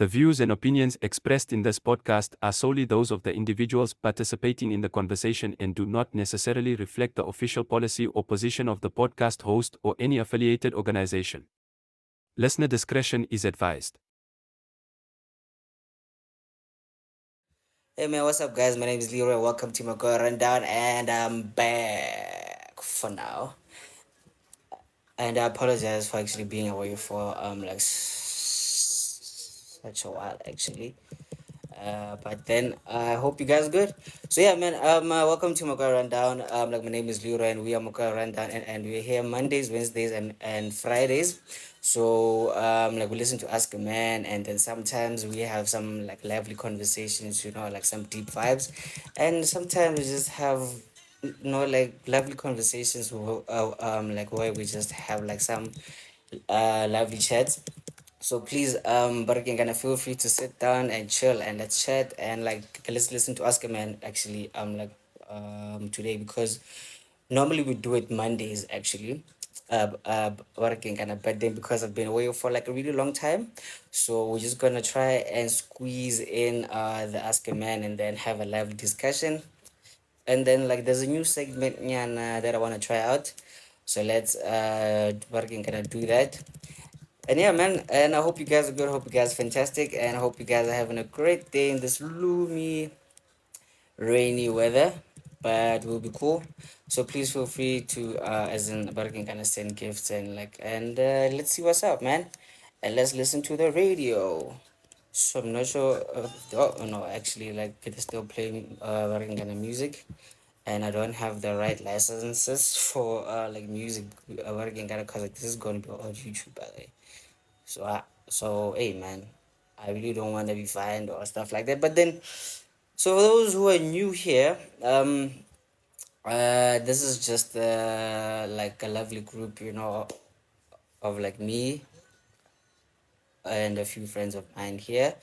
The views and opinions expressed in this podcast are solely those of the individuals participating in the conversation and do not necessarily reflect the official policy or position of the podcast host or any affiliated organization. Listener discretion is advised. Hey man, what's up, guys? My name is Leroy. Welcome to my girl rundown, and I'm back for now. And I apologize for actually being away for such a while actually. But then I hope you guys good. So yeah, man. Welcome to my girl rundown. My name is Leroy, and we are my girl rundown, and we're here Mondays, Wednesdays, and Fridays. So we listen to Ask a Man, and then sometimes we have some like lively conversations, like some deep vibes, and sometimes we just have like lively conversations where we just have like some lively chats. So please, but again, gonna feel free to sit down and chill and let's chat and like let's listen to Ask a Man actually today, because normally we do it Mondays actually. Working kind of, but then because I've been away for like a really long time, so we're just gonna try and squeeze in the Ask a Man and then have a live discussion. And then like there's a new segment that I want to try out, so let's working gonna do that. And yeah, man, and I hope you guys are good. Hope you guys are fantastic, and I hope you guys are having a great day in this gloomy, rainy weather. But will be cool. So please feel free to, as in, Barking kind of send gifts and let's see what's up, man. And let's listen to the radio. So I'm not sure. Oh no, actually, like they're still playing Barking kind of music, and I don't have the right licenses for like music Barking kind of, cause like this is going to be on YouTube, by the way. So hey man, I really don't want to be fined or stuff like that. But then, so for those who are new here, this is just like a lovely group, of like me and a few friends of mine here,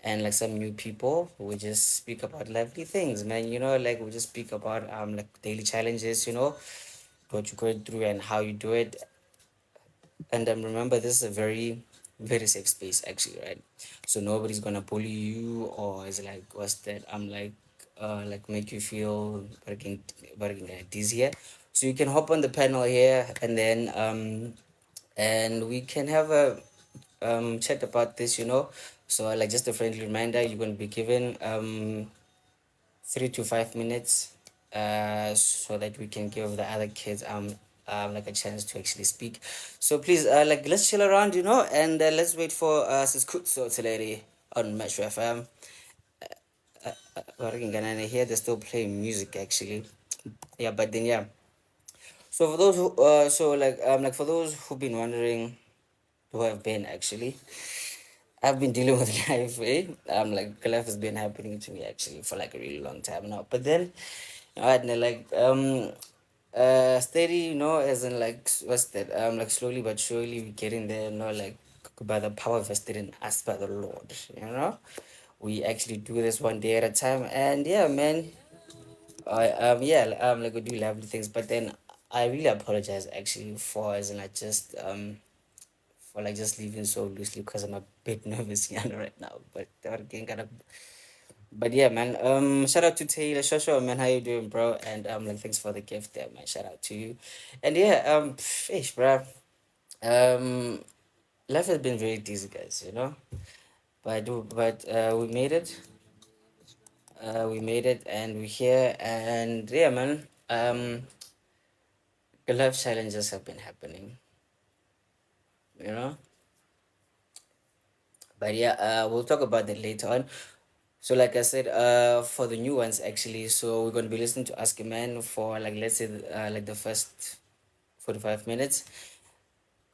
and like some new people. We just speak about lovely things, man. Like we just speak about like daily challenges, what you're going through and how you do it. And remember, this is a very, very safe space, actually, right? So nobody's gonna bully you or is like, what's that? Like make you feel working dizzy here. So you can hop on the panel here, and then and we can have a chat about this, So like just a friendly reminder, you're gonna be given 3 to 5 minutes so that we can give the other kids like a chance to actually speak. So please like let's chill around, and let's wait for Sis Kutso today on Metro FM. Working Ghana here, they're still playing music actually. Yeah, but then yeah. So for those who like for those who've been wondering who I've been actually, I've been dealing with life, eh? Life has been happening to me actually for like a really long time now. But then, I like steady, as in like what's that? Like slowly but surely we getting there, like by the power vested in us by the Lord, We actually do this one day at a time, and yeah, man. Like we do lovely things, but then I really apologize actually for as in like just for like just leaving so loosely because I'm a bit nervous right now. But again, but yeah, man. Shout out to Taylor Shosho, man. How you doing, bro? And like thanks for the gift there, man. Shout out to you. And yeah, fish, bro. Um, life has been very busy, guys. But we made it. We made it, and we're here. And yeah, man. The life challenges have been happening. You know. But yeah, we'll talk about that later on. So like I said, for the new ones actually, so we're gonna be listening to Ask a Man for like let's say like the first 45 minutes,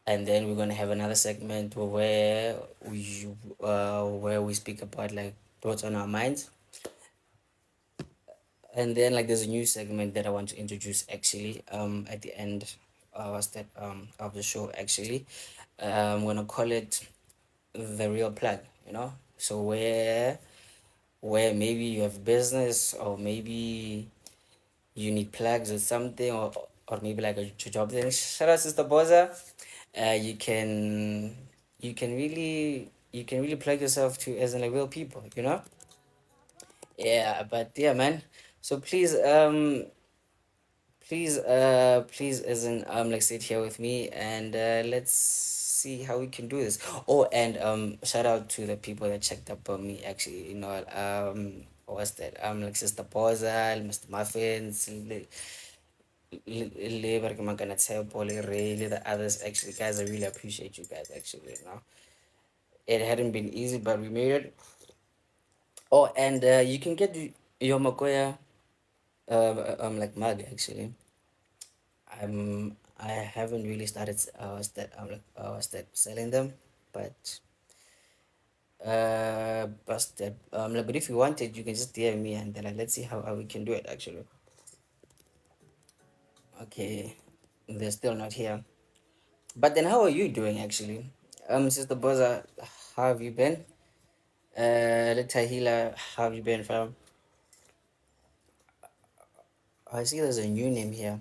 and then we're gonna have another segment where we speak about like what's on our minds, and then like there's a new segment that I want to introduce actually at the end what's that of the show actually. I'm gonna call it the real plug, so where maybe you have business or maybe you need plugs or something, or maybe like a job thing. Shout out Sister Boza. You can really you can really plug yourself to as in like real people, you know. Yeah, but yeah, man. So please as in like sit here with me, and let's see how we can do this. Oh, and shout out to the people that checked up on me, actually, you know. What's that, like Sister Boza, Mr. Muffins, really the others, actually, guys. I really appreciate you guys, actually, you know. It hadn't been easy, but we made it. Oh, and you can get your Makoya like mug, actually. I haven't really started selling them, but but if you want it, you can just DM me, and then let's see how we can do it, actually. Okay, they're still not here. But then how are you doing, actually? Sister Boza, how have you been? Tahila, how have you been, fam? I see there's a new name here.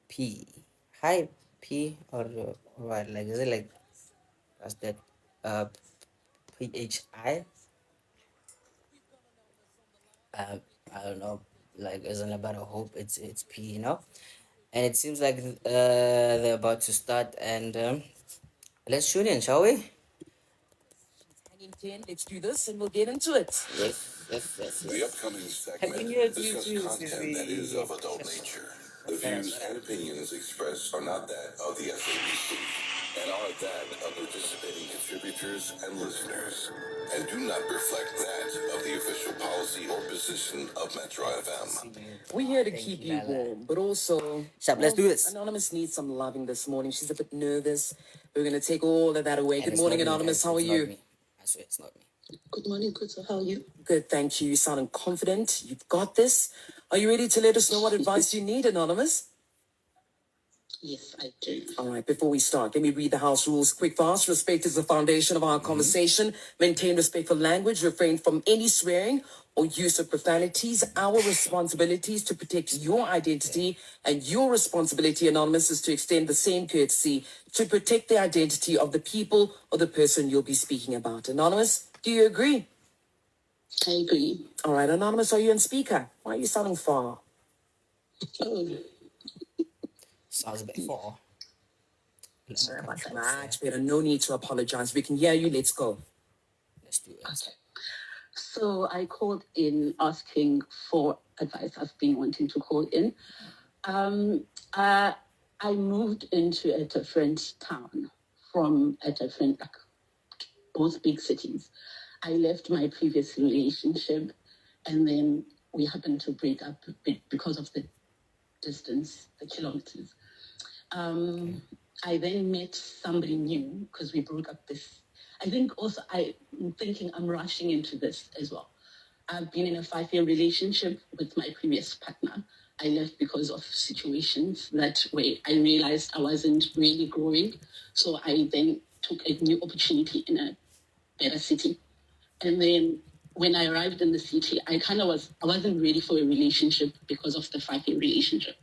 P. Hi, P, or what? Like, is it like, what's that? Uh, PHI? Um, I don't know. Like, isn't about a hope. It's P, you know. And it seems like they're about to start. And let's tune in, shall we? Hanging 10, let's do this and we'll get into it. Yes. The upcoming segment discusses content that is of adult nature. The views and opinions expressed are not that of the SABC and are that of participating contributors and listeners, and do not reflect that of the official policy or position of Metro FM. We're here to keep you warm, but also, Shab, let's do this. Anonymous needs some loving this morning. She's a bit nervous. We're going to take all of that away. And Good it's morning, not me, Anonymous. guys. How are It's not you? me. I swear it's not me. Good morning, good. So how are you? Good, thank you. You sounding confident. You've got this. Are you ready to let us know what advice you need, Anonymous? Yes, I do. All right, before we start, let me read the house rules quick fast. Respect is the foundation of our conversation. Maintain respectful language. Refrain from any swearing or use of profanities. Our responsibility is to protect your identity, and your responsibility, Anonymous, is to extend the same courtesy to protect the identity of the people or the person you'll be speaking about. Anonymous, do you agree? I agree. All right, Anonymous, are you on speaker? Why are you sounding far? Oh. Sounds a bit far. Sorry about that. Much better. No need to apologize. We can hear you. Let's go. Let's do it. Okay. So I called in asking for advice. I've been wanting to call in. I moved into a different town from a different, like, both big cities. I left my previous relationship, and then we happened to break up because of the distance, the kilometers. I then met somebody new because we broke up this. I think also I'm thinking I'm rushing into this as well. I've been in a 5-year relationship with my previous partner. I left because of situations that way I realized I wasn't really growing. So I then took a new opportunity in a better city. And then when I arrived in the city, I wasn't ready for a relationship because of the 5-year relationship.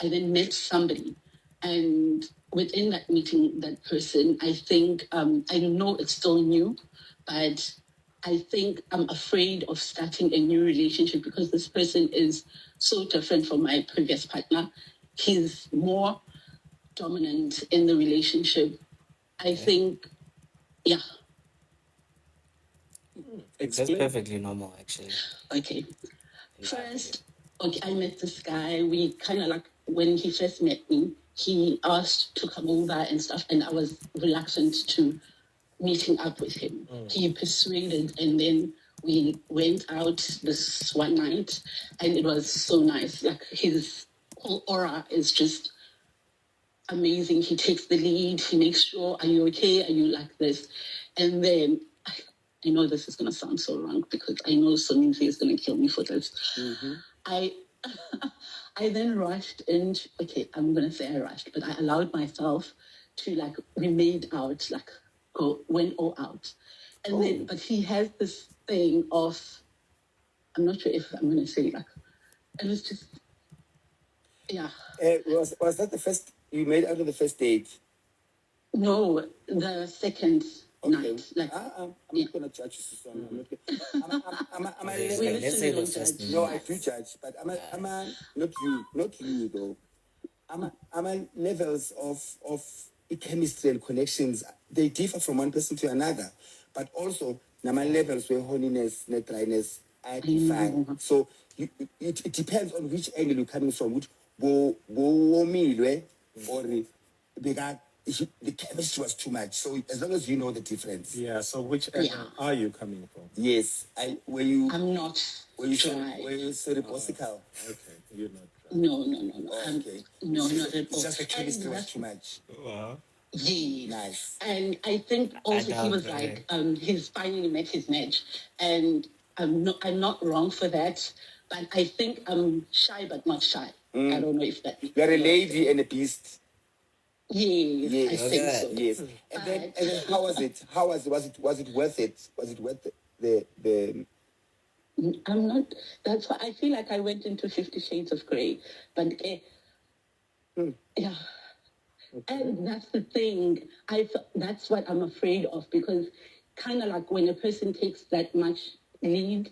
I then met somebody, and within that meeting, that person, I think, I know it's still new, but I think I'm afraid of starting a new relationship because this person is so different from my previous partner. He's more dominant in the relationship. I think, yeah. That's perfectly normal, actually. Okay. First, I met this guy. We kind of like, when he first met me, he asked to come over and stuff, and I was reluctant to meeting up with him. He persuaded, and then we went out this one night, and it was so nice. Like, his whole aura is just amazing. He takes the lead. He makes sure, are you okay? Are you like this? And then I know this is going to sound so wrong because I know Soninzi is going to kill me for this. Mm-hmm. I then rushed into, I'm going to say I rushed, but I allowed myself to, like, we made out, like, went all out. And then, but he has this thing of, I'm not sure if I'm going to say, like, it was just, yeah. Was that the first, you made out of the first date? No, the second. night. Like, I'm yeah. not gonna judge you, Susan. I'm a Okay, so level. let's say the Listen, first judge. No, name. I do judge, but I'm a not you though. I'm a levels of chemistry and connections. They differ from one person to another, but also my levels where holiness, net dryness, I define. So it depends on which angle you're coming from, which or the chemistry was too much. So as long as you know the difference. Yeah, so which angle are you coming from? Yes, where you I'm not dry. where you cerebrossical. Okay, you're not No. Okay. No, not at It's all. just the chemistry And was that's- too much. Wow. Yes. Nice. And I think also he was like, he's finally met his match. And I'm not wrong for that. But I think I'm shy but not shy. I don't know if that You're a lady and a beast. Yes, I think so. Yes. And then how was it? Was it worth it? Was it worth the I'm not. That's why I feel like I went into 50 Shades of Grey. But yeah. And that's the thing. That's what I'm afraid of, because kind of like when a person takes that much lead,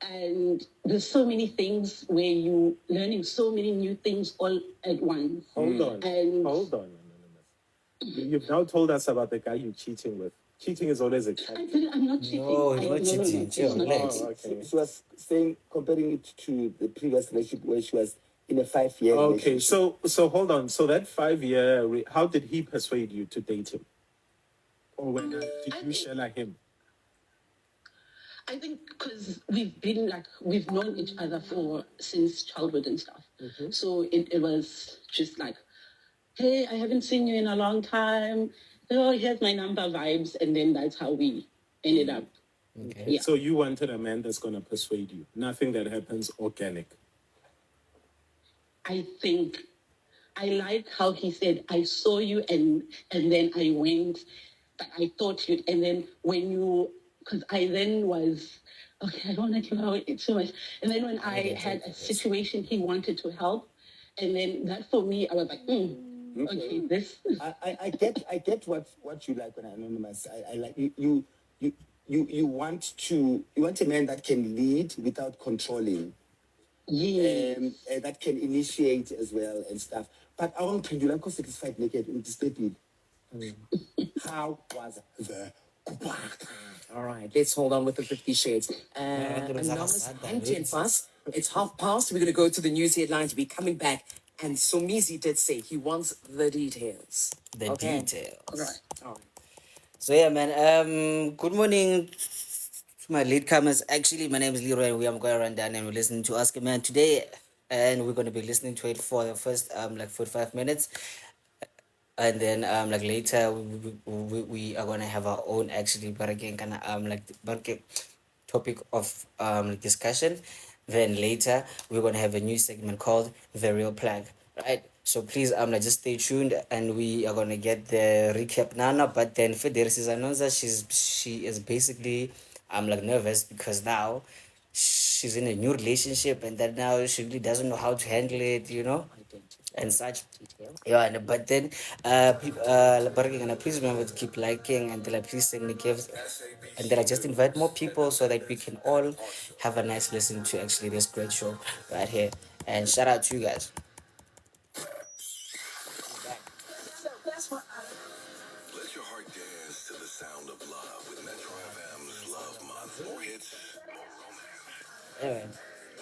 and there's so many things where you learning so many new things all at once. Hold on. And Hold on, Anonymous. You've now told us about the guy you're cheating with. Cheating is always a challenge. I'm not cheating. No, you're not cheating. It's Chill, not relax. cheating. Okay. She was saying, comparing it to the previous relationship where she was in a 5-year Okay, relationship. so hold on. So that 5-year, how did he persuade you to date him? Or when did you share him? I think because we've known each other since childhood and stuff. So it was just like, hey, I haven't seen you in a long time. Oh, here's my number vibes. And then that's how we ended up. Okay. Yeah. So you wanted a man that's going to persuade you. Nothing that happens organic. I think I like how he said, I saw you and then I went, but I thought you'd, and then when you, because I then was, okay, I don't want to give out too much. And then when I had a situation he wanted to help, and then that for me, I was like, okay, this. I get what you like when I'm Anonymous. I like you want a man that can lead without controlling. Yes. That can initiate as well and stuff. But I want to do like satisfied naked in this statement. How was the All right, let's hold on with the 50 Shades. Anonymous, and 10 past. It's 5:30. We're going to go to the news headlines. We're coming back. And Somizi did say he wants the details. Details. All right. So yeah, man. Good morning to my latecomers. Actually, my name is Leroy, and we are going to run down and we're listening to Ask a Man today, and we're going to be listening to it for the first 45 minutes, and then later we are going to have our own actually, but again, kind of topic of discussion. Then later we're going to have a new segment called The Real Plug, right? So please just stay tuned, and we are going to get the recap Nana. But then for there is Anonza, she is basically nervous because now she's in a new relationship, and that now she really doesn't know how to handle it, and such. Yeah, but then please remember to keep liking, and then please send me gifts, and then I just invite more people so that we can all have a nice listen to actually this great show right here. And shout out to you guys. Let your heart dance to the sound of love with Metro FM's Love Month. More hits, more romance, Anyway,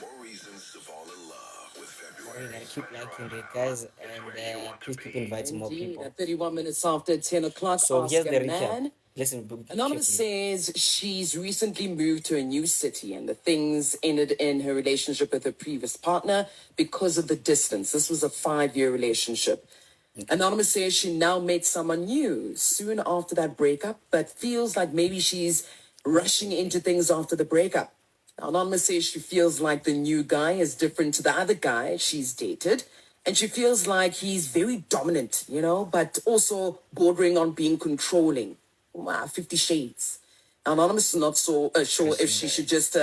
more reasons to fall in love with we're February. gonna keep liking it, guys, and please keep inviting more Indeed, people. at 31 minutes after 10 o'clock, So Ask here's a the Man. recap. Listen, Anonymous carefully. says she's recently moved to a new city and the things ended in her relationship with her previous partner because of the distance. This was a 5-year relationship. Anonymous says she now met someone new soon after that breakup, but feels like maybe she's rushing into things after the breakup. Anonymous says she feels like the new guy is different to the other guy she's dated, and she feels like he's very dominant, but also bordering on being controlling. Wow, 50 Shades. Anonymous is not so sure if she should just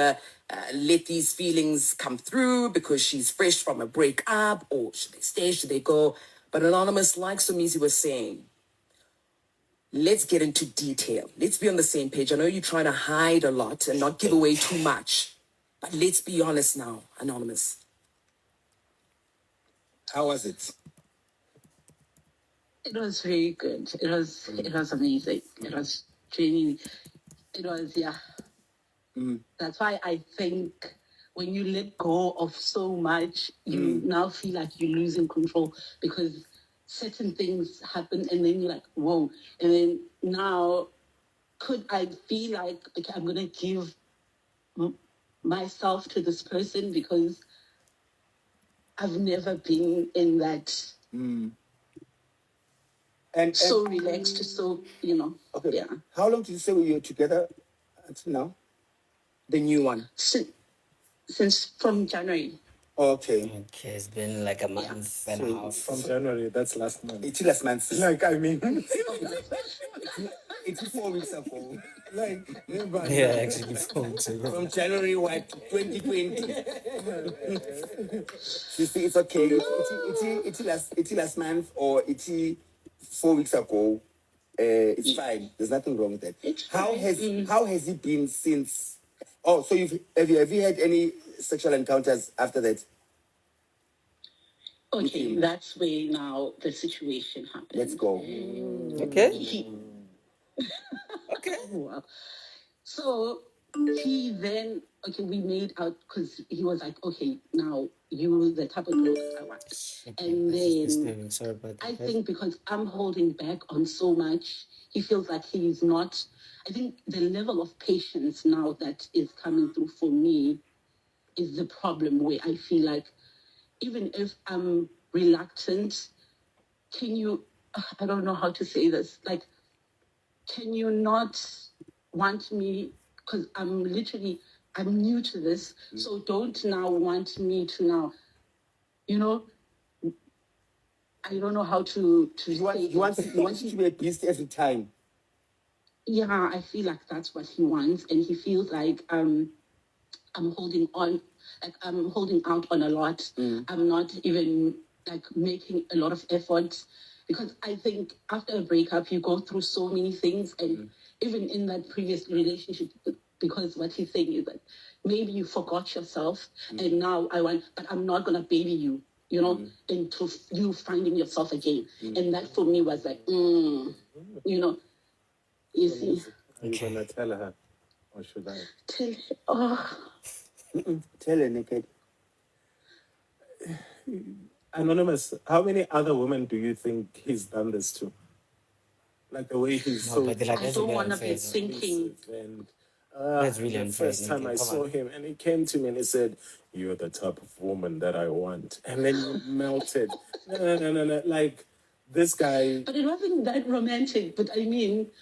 let these feelings come through because she's fresh from a breakup, or should they stay, should they go? But Anonymous, like Somizi was saying, let's get into detail. Let's be on the same page. I know you're trying to hide a lot and not give away too much, but let's be honest now, Anonymous. How was it? It was very good. It was amazing. It was genuinely, yeah. That's why I think when you let go of so much, you now feel like you're losing control because certain things happen and then you're like, whoa. And then now, could I feel like, okay, I'm going to give myself to this person because I've never been in that And so relaxed, so, okay. yeah. How long did you say we were together until now? The new one. Since from January. Okay. Okay, it's been like a month and a half. From January, that's last month. It's last month. Like, I mean, It's 4 weeks ago. like, Yeah, actually, From January what 2020. You see, it's okay. It's last month or it's 4 weeks ago. It's fine. There's nothing wrong with that. How has it been since? Oh, so have you had any sexual encounters after that? Okay, that's where now the situation happened. Let's go. Okay. Okay. Wow. So he then, we made out because he was like, okay, now you the type of girl that I want. And then Sorry about that. I think because I'm holding back on so much, he feels like he's not. I think the level of patience now that is coming through for me is the problem where I feel like even if I'm reluctant, can you, I don't know how to say this, like, can you not want me, because I'm new to this, so don't now want me to now, I don't know how to You want to be a beast every time. Yeah, I feel like that's what he wants, and he feels like I'm holding on, like I'm holding out on a lot. I'm not even like making a lot of effort because I think after a breakup you go through so many things, and even in that previous relationship, because what he's saying is that maybe you forgot yourself, and now but I'm not gonna baby you, into you finding yourself again, and that for me was like, you see. Are you gonna tell her, or should I? Tell her, naked. Anonymous, how many other women do you think he's done this to? Like the way he's so. But like, I don't want to be thinking. And that's really the unfair. first time I saw him, and he came to me and he said, "You're the type of woman that I want," and then you melted. No, like this guy. But it wasn't that romantic. But I mean,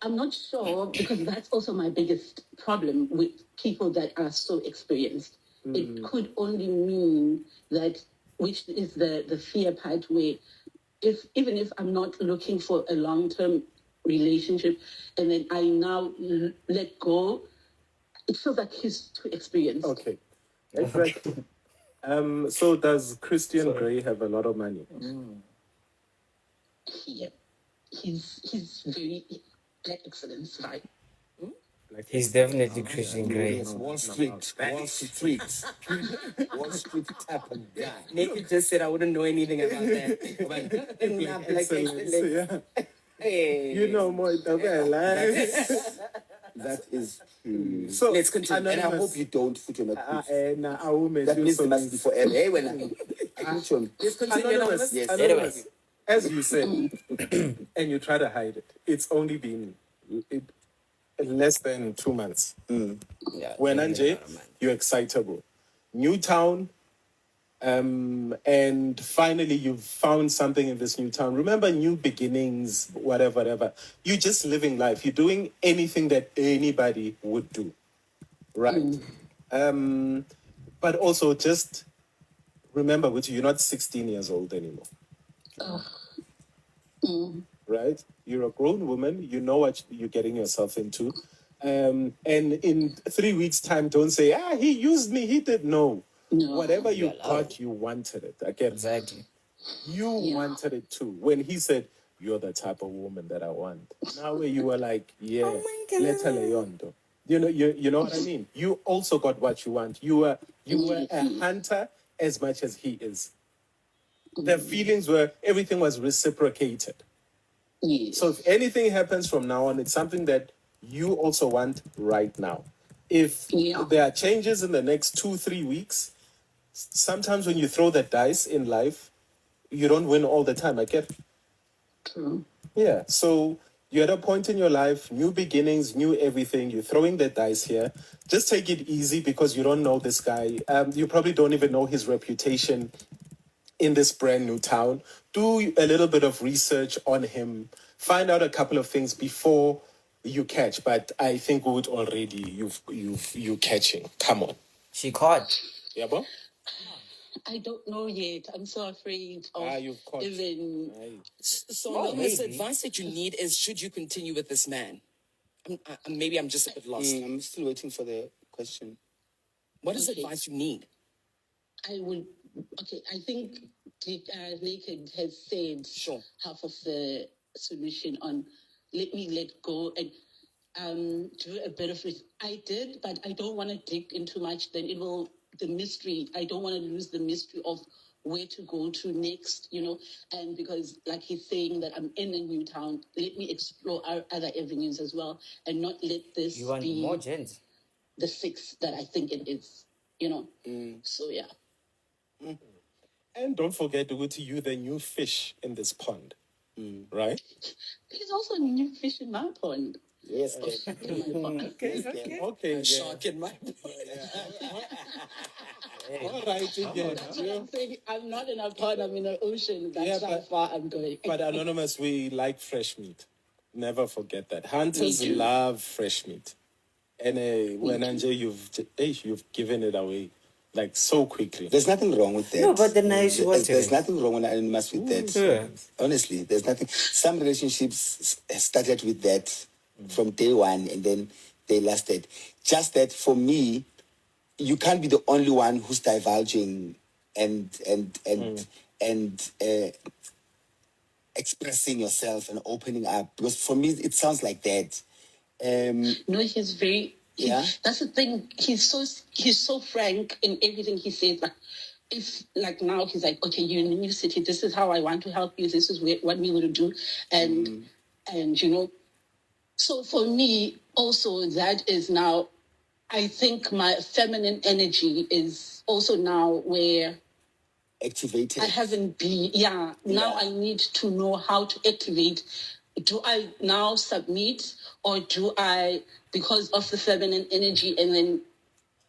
I'm not sure because that's also my biggest problem with people that are so experienced. It could only mean that, which is the fear part, where even if I'm not looking for a long-term relationship and then I now let go, it feels like he's too experienced. Okay. Exactly. So does Christian Grey have a lot of money? Yeah. He's very Black excellence, right? He's definitely Christian Grey. Wall Street. Wall Street type of guy. Naked just said I wouldn't know anything about that. But Excellence, yeah. Hey. You know more than That is true. So Let's continue. And I hope you don't put on a proof. That means it must be forever. Hey, when Let's continue. Anonymous, Yes. Anonymous, as you said, and you try to hide it, it's only been less than 2 months. Yeah, When Anje, you're excitable. New town, and finally you've found something in this new town. Remember, new beginnings, whatever. You're just living life. You're doing anything that anybody would do, right? But also just remember, you're not 16 years old anymore. Right? You're a grown woman. You know what you're getting yourself into. And in 3 weeks' time, don't say, he used me, he did. No. Whatever you got, you wanted it. Again, exactly. you wanted it too. When he said, you're the type of woman that I want. Now where you were like, yeah, Oh my God. let her leyondo. You know what I mean? You also got what you want. You were a hunter as much as he is. The feelings were, everything was reciprocated. Yes. So if anything happens from now on, it's something that you also want right now. If there are changes in the next 2-3 weeks, sometimes when you throw the dice in life, you don't win all the time. I get. True. Yeah. So you're at a point in your life, new beginnings, new everything. You're throwing the dice here. Just take it easy because you don't know this guy. You probably don't even know his reputation in this brand new town. Do a little bit of research on him. Find out a couple of things before you catch. But I think Wood already you catching. Come on. She caught. Yeah, bro? I don't know yet. I'm so afraid of You've caught. even. So, Oh, Anonymous, the maybe. advice that you need is, should you continue with this man? Maybe I'm just a bit lost. I'm still waiting for the question. What is the advice you need? I would. Okay, I think Naked has said half of the solution on let me let go and do a bit of it. I did, but I don't want to dig in too much. Then it will the mystery. I don't want to lose the mystery of where to go to next, and because like he's saying that I'm in a new town, let me explore our other avenues as well and not let this You want be more gens? the fix that I think it is, So yeah. And don't forget to go to you, the new fish in this pond. Right? There's also new fish in my pond. Yes. In my pond. Okay. Shark in my. All right, again. That's what I'm saying. I'm not in a pond, I'm in an ocean. That's how far I'm going. But Anonymous, we like fresh meat. Never forget that. Hunters love fresh meat. And when Anje, you've given it away like so quickly. There's nothing wrong with that. No, but then I should want There's it. nothing wrong with Anonymous with that. Honestly, there's nothing. Some relationships started with that from day one, and then they lasted. Just that for me, you can't be the only one who's divulging and expressing yourself and opening up, because for me it sounds like that. No, he's very. That's the thing. He's so frank in everything he says. Like, if like now he's like, okay, you're in a new city. This is how I want to help you. This is what we want to do, and So for me, also that is now. I think my feminine energy is also now where activated. I haven't been. Now I need to know how to activate. Do I now submit, or do I, because of the feminine energy,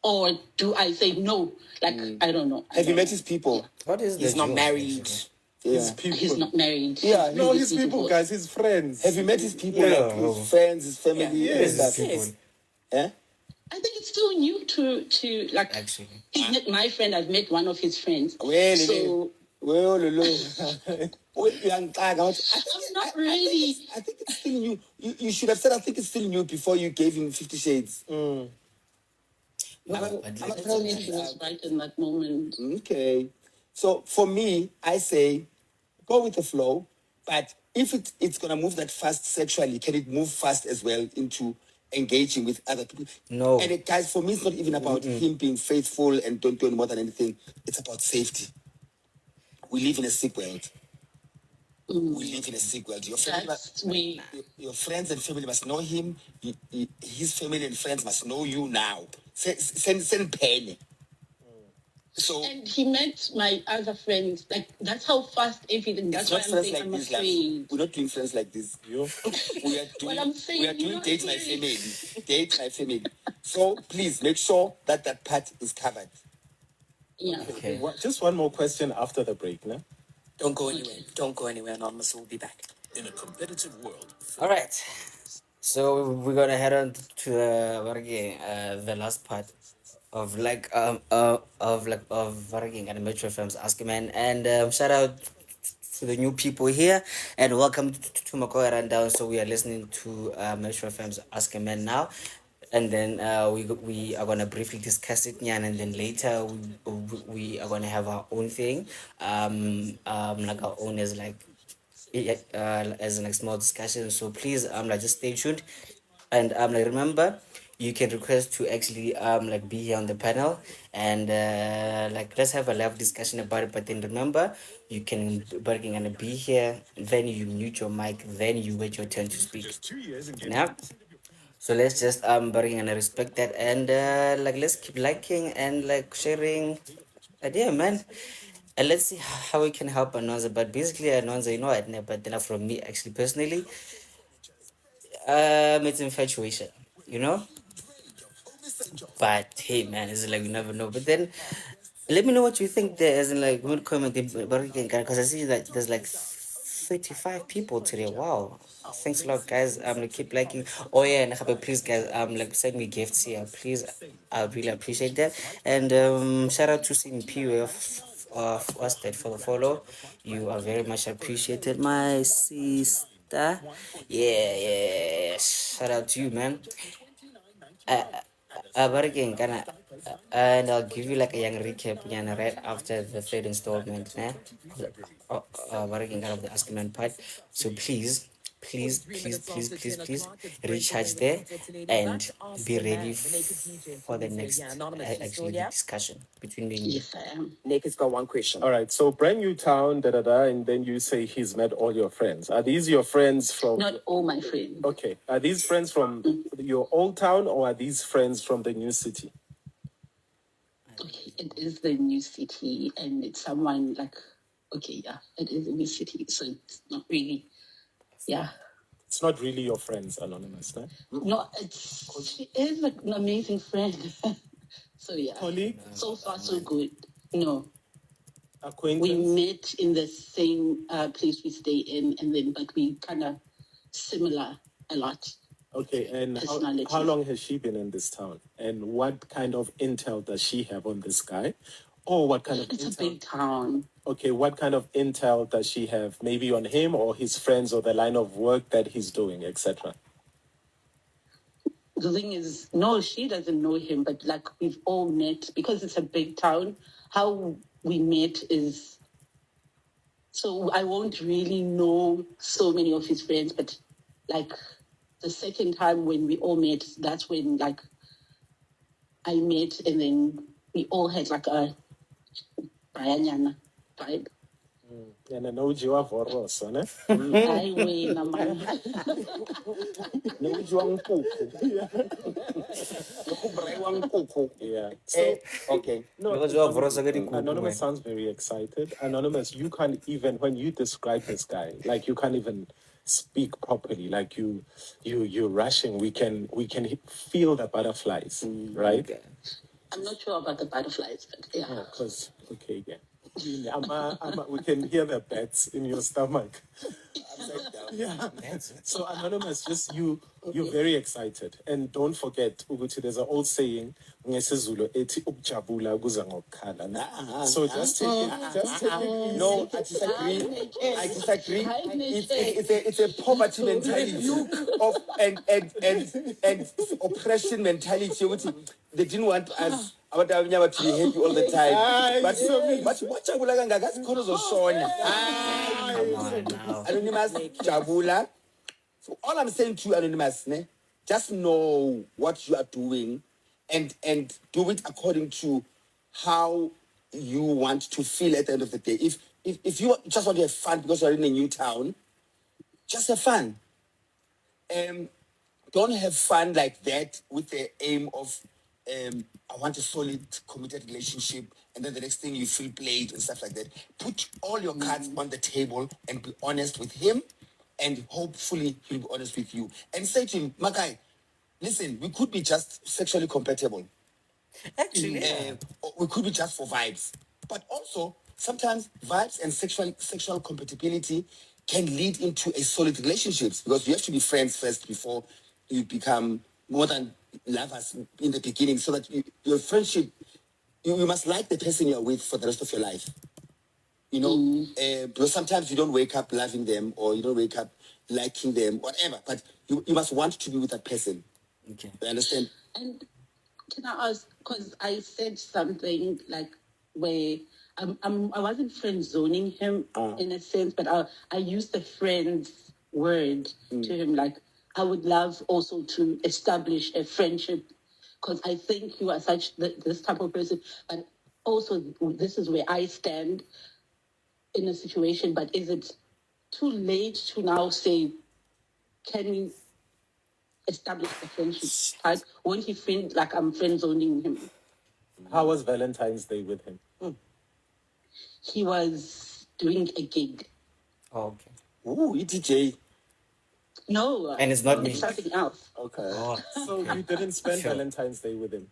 or do I say no? Like, I don't know. Have you met his people? What is He's not married. His people. He's not married. Yeah, No, his people, guys, his friends. Have you met his people? Like his friends, his family? Yes. Yeah? I think it's still new to like. Actually. He's met my friend. I've met one of his friends. I'm not really. I think it's still new. You should have said, I think it's still new before you gave him 50 Shades. No, but he was right in that moment. Okay. So for me, I say go with the flow. But if it's going to move that fast sexually, can it move fast as well into engaging with other people? No. And guys, for me, it's not even about him being faithful and don't do any more than anything. It's about safety. We live in a sick world. We live in a sick world. Your friends and family must know him. His family and friends must know you now. Send penny. So, and he met my other friends. Like, that's how fast everything. That's why I'm saying I'm afraid. We're not doing friends like this. We are doing date my family. Date my family. So please make sure that part is covered. Yeah. Okay. Just one more question after the break, no? Don't go anywhere. Don't go anywhere. Anonymous will be back. In a competitive world. All right. So we're gonna head on to the last part of Varging and Metro FM's Ask a Man, and shout out to the new people here, and welcome to Makoya Rundown. So we are listening to Metro FM's Ask a Man now, and then we are gonna briefly discuss it, and then later we are gonna have our own thing, like our own as like as a small discussion. So please like just stay tuned, and like remember, you can request to actually like be here on the panel, and like let's have a live discussion about it. But then remember, you can gonna be here, then you mute your mic, then you wait your turn to speak. Yeah. So let's just bring and respect that, and like let's keep liking and like sharing. Yeah, man. And let's see how we can help Anonza. But basically, Anonza, you know what? But then from me, actually, personally, it's infatuation, you know. But hey, man, it's like you never know. But then, let me know what you think there. As in, like, we'll comment because I see that there's like 35 people today. Wow. Thanks a lot, guys. Keep liking. Oh yeah, and please, guys, like send me gifts here, please. I really appreciate that. And shout out to CMP of Ostead for the follow. You are very much appreciated, my sister. Yeah. Shout out to you, man. But again, and I'll give you like a young recap, right after the third installment, but again, kind of the Ask a Man part. So please, recharge there and be ready for the next actually the discussion between me and you. Yes, I am. Nick has got one question. All right, so brand new town, and then you say he's met all your friends. Are these your friends from? Not all my friends. Okay, are these friends from your old town, or are these friends from the new city? Okay, it is the new city, and it's someone like, okay, yeah, it is a new city, so it's not really, yeah. It's not really your friends, Anonymous, no? No, she is like an amazing friend. So yeah, Colleague? so far so good. No, Acquaintance? we met in the same place we stay in, and then but we kind of similar a lot. Okay, and how long has she been in this town? And what kind of intel does she have on this guy? Or what kind of It's intel? a big town. Okay, what kind of intel does she have? Maybe on him or his friends or the line of work that he's doing, etc. The thing is, no, she doesn't know him, but like we've all met because it's a big town. How we met is so I won't really know so many of his friends, but like the second time when we all met, that's when like I met, and then we all had like a Brian vibe. And an OG of Oroso, ne? I win, man. Yeah. So, Okay. no, Because you have Rosa very cool, Anonymous man. sounds very excited. Anonymous, you can't even, when you describe this guy, like you can't even speak properly. Like you're rushing. We can feel the butterflies, right? Okay. I'm not sure about the butterflies, but yeah. Because okay, yeah. We can hear the bats in your stomach. Yeah. So Anonymous, just you're very excited. And don't forget, Uguti, there's an old saying, ngesizulu ethi ukujabula kuza ngokukhala. So just take it. No, I disagree. It's a poverty mentality of and oppression mentality. Which they didn't want us about to be happy all the time. But what Jabula Ganga's corners of Sonia. Come on now. Anonymous Jabula. So all I'm saying to you, Anonymous, just know what you are doing and do it according to how you want to feel at the end of the day. If you just want to have fun because you're in a new town, just have fun. Don't have fun like that with the aim of I want a solid, committed relationship, and then the next thing you feel played and stuff like that. Put all your cards on the table and be honest with him, and hopefully he'll be honest with you. And say to him, Makai, listen, we could be just sexually compatible. Actually, Or we could be just for vibes. But also, sometimes vibes and sexual compatibility can lead into a solid relationships because you have to be friends first before you become more than lovers in the beginning, so that your friendship, you must like the person you're with for the rest of your life. You know, because sometimes you don't wake up loving them or you don't wake up liking them, whatever. But you must want to be with that person. okay. You understand? And can I ask, because I said something like where I wasn't friend zoning him in a sense, but I used the friends word to him. Like, I would love also to establish a friendship because I think you are this type of person, but also this is where I stand in a situation. But is it too late to now say, can we establish the friendship type? Won't he feel like I'm friend zoning him? How was Valentine's Day with him? He was doing a gig. Oh, okay. Ooh, ETJ. No, And it's not me. It's something else. Okay. Oh, So you didn't spend Sure. Valentine's Day with him?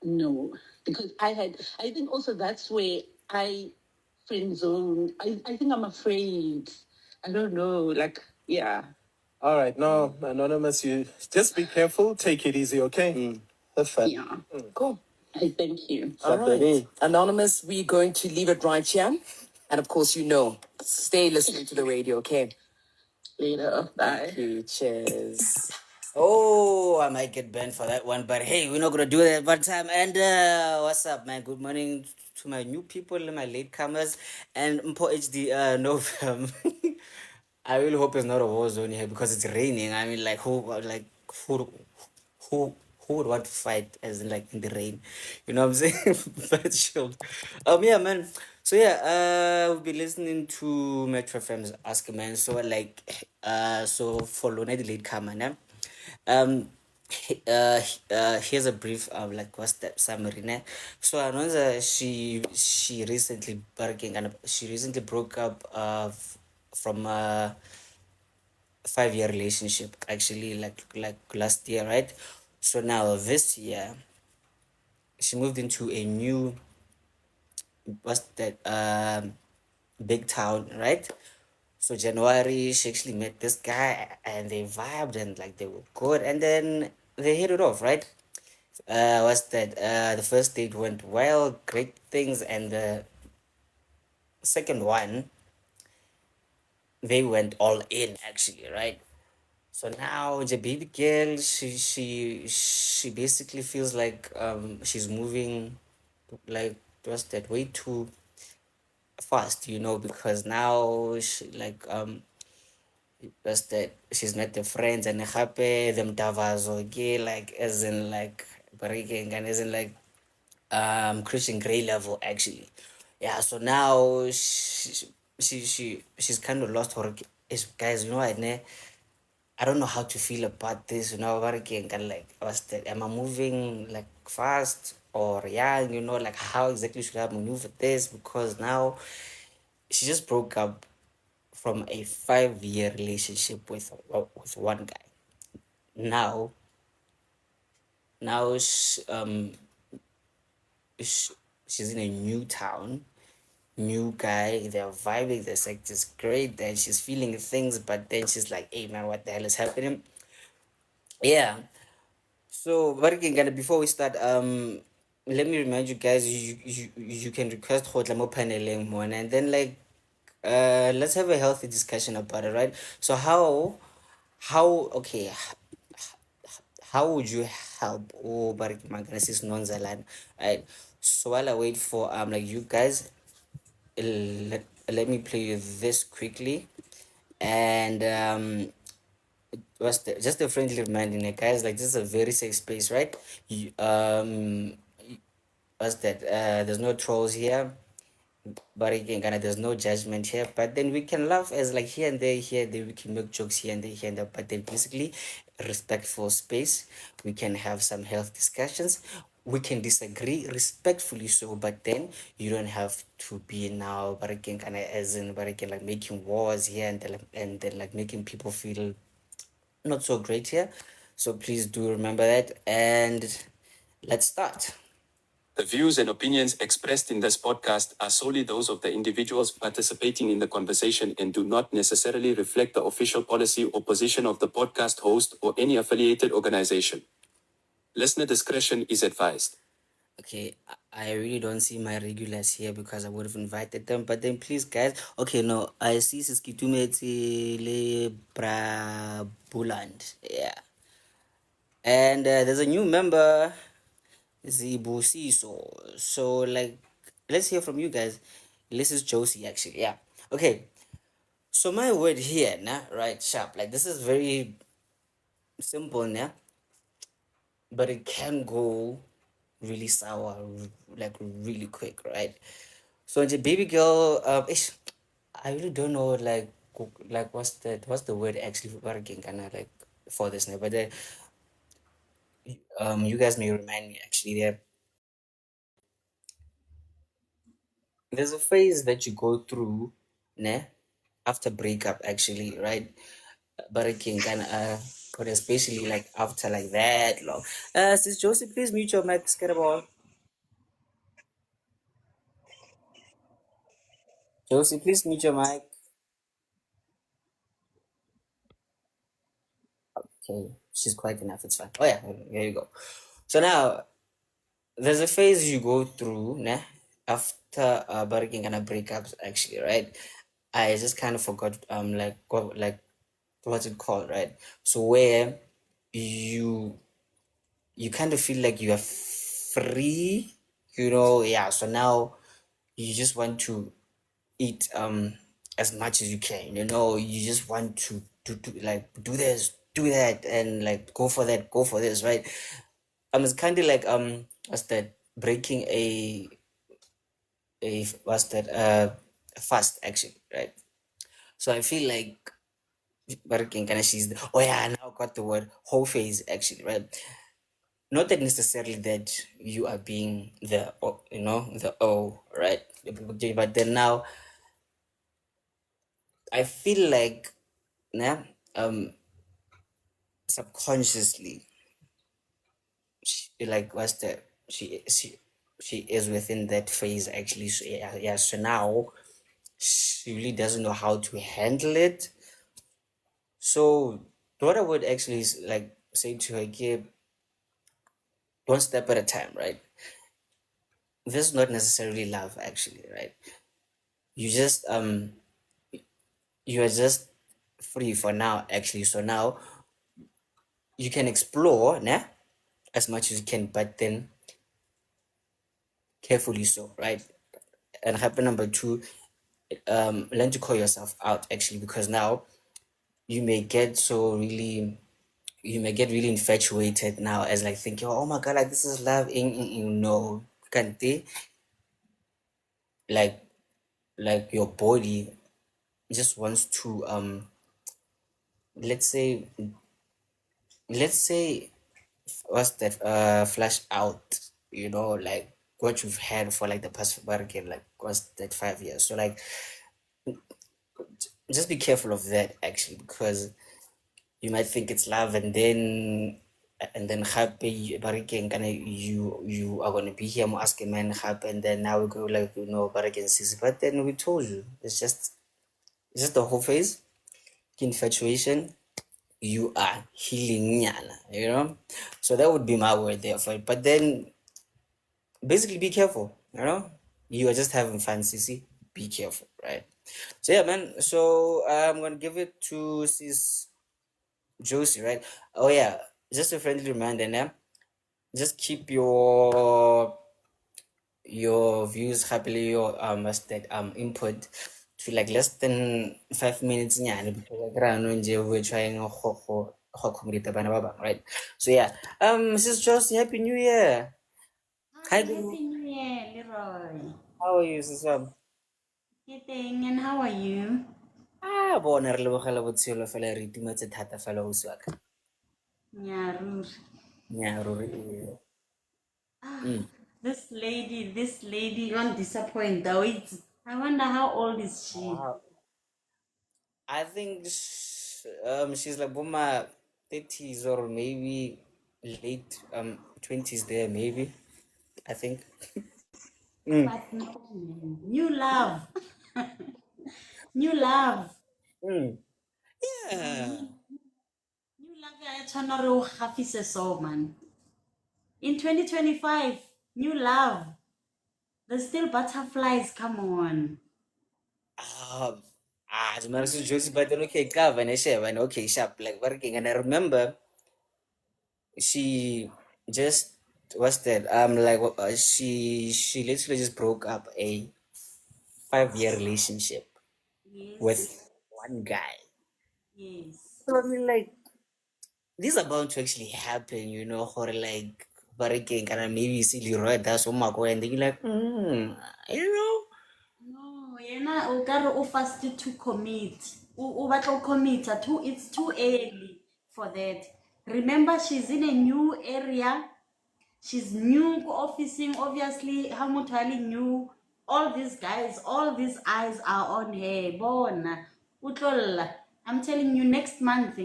No, because I think also that's where I friend zone. I think I'm afraid. I don't know. Like, yeah. All right. No, Anonymous, you just be careful. Take it easy, okay? That's fine. Yeah. Cool. I thank you. All right. Anonymous, we're going to leave it right here. And of course, stay listening to the radio, okay? Later. Bye. Thank you. Cheers. Oh, I might get banned for that one, but hey, we're not gonna do that one time. And what's up, man? Good morning to my new people, my latecomers, and Mpo HD. No, I really hope it's not a war zone here because it's raining. I mean, like who, who, who would want to fight as in like in the rain? You know what I'm saying? But chill. Yeah, man. So yeah, we'll be listening to Metro FM's Ask a Man. So like, so for Lona the latecomer, né? um Here's a brief like what's that summary, né? So Anonza, she recently she recently broke up from a 5-year relationship, actually, like last year, right? So now this year she moved into a new, what's that, big town, right? So January, she actually met this guy and they vibed and like they were good, and then they hit it off, right? What's that? The first date went well, great things, and the second one, they went all in actually, right? So now the baby girl, she basically feels like she's moving like what's that, way too fast, because now she like just that she's met the friends and happy them davazo okay, like as in like breaking and as in like Christian grade level actually. Yeah, so now she's kind of lost her guys, what, ne? I don't know how to feel about this, working and like what's that, am I moving like fast or young, like how exactly should I maneuver this, because now she just broke up from a 5-year relationship with one guy. Now, now she's in a new town, new guy. They're vibing. The sex is great. Then she's feeling things, but then she's like, "Hey man, what the hell is happening?" Yeah. So, before we start, let me remind you guys, you can request Hotlamo paneling one, and then like let's have a healthy discussion about it, right? So okay, how would you help? Oh, but Magnesis non-Zalan. Right. So while I wait for like you guys, let me play you this quickly, and just a friendly reminder, guys. Like, this is a very safe space, right? What's that? There's no trolls here, but again, kind of, there's no judgment here. But then we can laugh as like here and there, we can make jokes here and there. But then basically, respectful space. We can have some health discussions. We can disagree respectfully, so, but then you don't have to be now, but again, kind of as in, but again, like making wars here and then like making people feel not so great here. So please do remember that, and let's start. The views and opinions expressed in this podcast are solely those of the individuals participating in the conversation and do not necessarily reflect the official policy or position of the podcast host or any affiliated organization. Listener discretion is advised. Okay, I really don't see my regulars here because I would have invited them, but then please, guys. Okay, no, I see Siskitumeti Le Buland. Yeah. And there's a new member, Zibusiso. So, like, let's hear from you guys. This is Josie actually. Yeah. Okay. So my word here, nah, right, sharp. Like this is very simple, nah, but it can go really sour, like really quick, right? So the baby girl, I really don't know, like what's the word actually for working, kind of like for this now, but you guys may remind me actually. There's a phase that you go through, ne, after breakup actually, right? But it can kind of but especially like after like that long. Sis Josie, please mute your mic, Scatterball. Josie, please mute your mic. Okay, she's quiet enough, it's fine. Oh yeah, here you go. So now there's a phase you go through, ne, after breaking kind of breakups actually, right? I just kind of forgot like what's it called, right? So where you you kind of feel like you are free, yeah. So now you just want to eat as much as you can, you just want to do like do this, do that, and like go for that, go for this, right? It's kind of like what's that, breaking a what's that fast actually, right? So I feel like working kind of oh yeah, now I got the word whole phase actually, right? Not that necessarily that you are being the O, right? But then now I feel like, yeah, subconsciously, like what's the she is within that phase actually. So yeah, yeah. So now she really doesn't know how to handle it. So what I would actually like say to her, give one step at a time, right? This is not necessarily love, actually, right? You just you are just free for now, actually. So now you can explore, nah, as much as you can, but then carefully so, right? And happen number two, learn to call yourself out actually, because now you may get so really you may get really infatuated now as like thinking, oh my god, like this is love. No, can't they? Like your body just wants to let's say what's that flash out, like what you've had for like the past bargain, like what's that 5 years. So like just be careful of that actually, because you might think it's love, and then happy bargain kind of you are going to be here, ask a man happy, and then now we go like bargain season. But then we told you it's just the whole phase infatuation. You are healing nyana. So that would be my word there for it. But then basically be careful. You are just having fun, Sissy. Be careful, right? So yeah, man. So I'm gonna give it to Sis Josie, right? Oh yeah, just a friendly reminder now. Just keep your views happily, your input to like less than 5 minutes nyana, because like right now we're trying to accommodate the bana ba bang, right? So yeah, Sis Josie, happy new year. Hi, Hi, Happy New Year, Leroy. how are you, sis? Hey, Ting, and how are you? Bona re lebogela botshelo fela, re itumetse thata fela o ka. Yeah, Ruth. Nnyaa, ruri ee. This lady won't disappoint though. I wonder how old is she? Wow. I think she's like boma 30s or maybe late 20s there, maybe, I think. But no, man. New love. New love. Yeah. New love ya tshwana re o gafise so, man. In 2025, new love. There's still butterflies, come on. Mara sis Josie, but then okay, cover and and okay, sharp, like working. And I remember she just what's that? Like she literally just broke up a 5-year relationship Yes. with one guy. Yes. So I mean, like, these are bound to actually happen, or like, but again, kind of maybe you see Leroy does and then you're like, you know. No, yena o ka re o fast to commit. O batla o commit too. It's too early for that. Remember, she's in a new area. She's new officing. Obviously, how much new. All these guys, all these eyes are on her. Bona, utlolla. I'm telling you, next month,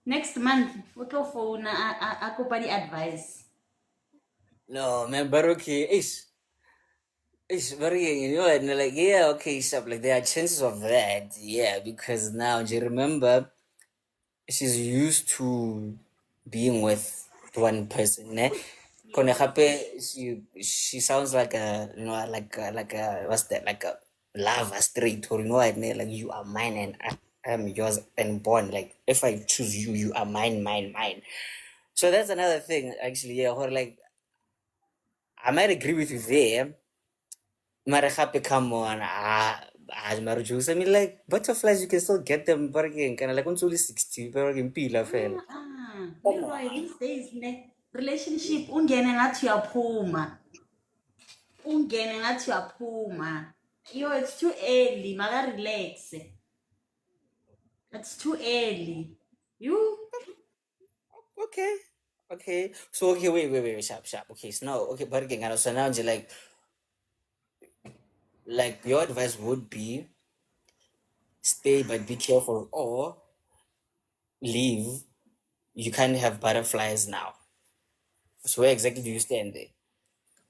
utlo phone a kopa di advice. No, man, but okay, it's very, and like, yeah, okay, so like there are chances of that, yeah, because now, do you remember, she's used to being with one person, ne? Kone gape, she sounds like a, like a, what's that, like a lava straight, or what, ne? Like, you are mine and I am yours and born. Like, if I choose you, you are mine, mine, mine. So that's another thing, actually, yeah, or like, I might agree with you there. Mara gape, come on. Mara Juice. I mean, like, butterflies, you can still get them, but again, kind of like, only 60, but again, pila fell. Leroy, these days, ne, relationship, ungene ngathi uyaphuma. Ungene ngathi uyaphuma. Yo, it's too early, maka relax. It's too early. You? Okay. Okay. So, okay, wait, sharp, sharp. Okay, so now, okay, but again, so now, like, your advice would be stay, but be careful, or leave. You can't have butterflies now. So, where exactly do you stand there?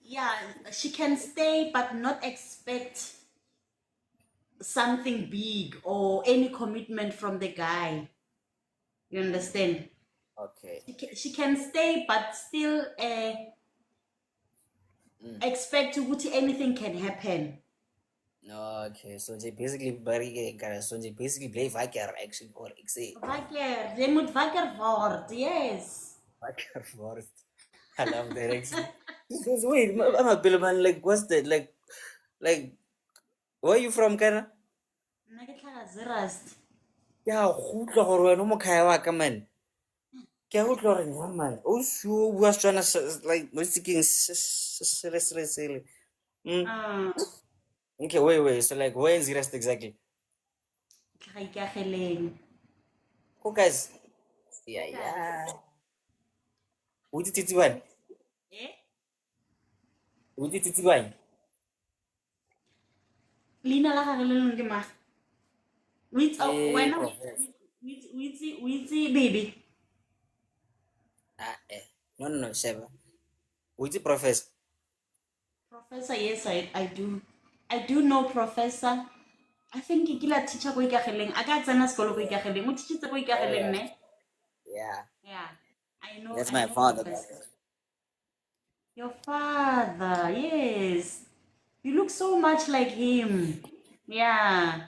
Yeah, she can stay, but not expect something big or any commitment from the guy. You understand? Okay. She can stay, but still expect anything can happen. No, okay. So, basically, but again, so basically, play Vicar action or exit. Wakker, jy moet wakker word, yes. Vicar forest. I love that actually. Because wait, I'm a man. Like, what's that? Like, where are you from, Kana? Nna ke tlhaga Zeerust. Yeah, go tla gore wena o mokhaya wa ka man. Ke a go tla gore nna man. O sure bua Setswana like mo seking sele. Okay, wait. So like where is the rest exactly? Tlhaga Ikageleng. Go guys. Yeah. O di titiban. Eh? O di titiban. Leina la gage le leng ke mang? Wena Professor. o itse Baby? No, Sheba. O di professor. Professor, yes, I do. I do know Professor. I think ke la teacher ko Ikageleng. A ka tsena sekolo ko Ikageleng. O teachitse ko Ikageleng, ne? Yeah. Yeah. I know That's my father. Professor. Your father, yes. You look so much like him. Yeah.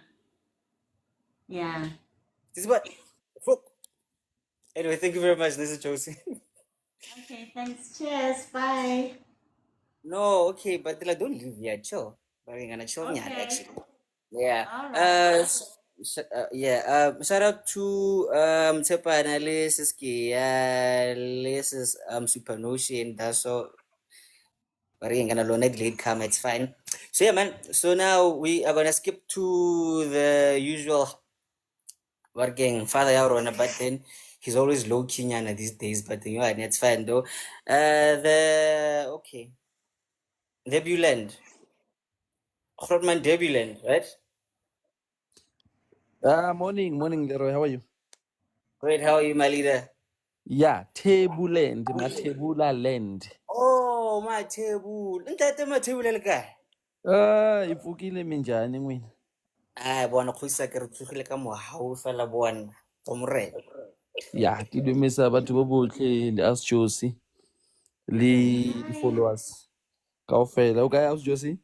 Yeah. This is what. Fuck. Anyway, thank you very much. This is Josie. Okay, thanks. Cheers. Bye. No, okay, but like don't leave yet, chill. But we're gonna chill Okay. actually. Yeah. All right. Shout out to Tepana, Lesis Kia, Lesis Super Notion, that's all. But we're gonna donate late come, it's fine. So yeah, man. So now we are gonna skip to the usual working father Yaurona, but then he's always low key these days, but you know, and it's fine though. Debutant. Grootman Debutant, right? Morning, Leroy. How are you? Great, how are you, my leader? Yeah, Tableland, Matebula Land. Oh, my table. Ntate Mathebula le kae? Ifukile minjani n'wina? Bona go isa ke re tsogile ka mohau fela bona. Tomorena. Yeah, ke dumisa batho ba botlhe le as Josie le di-followers kaofela. O kae as Josie?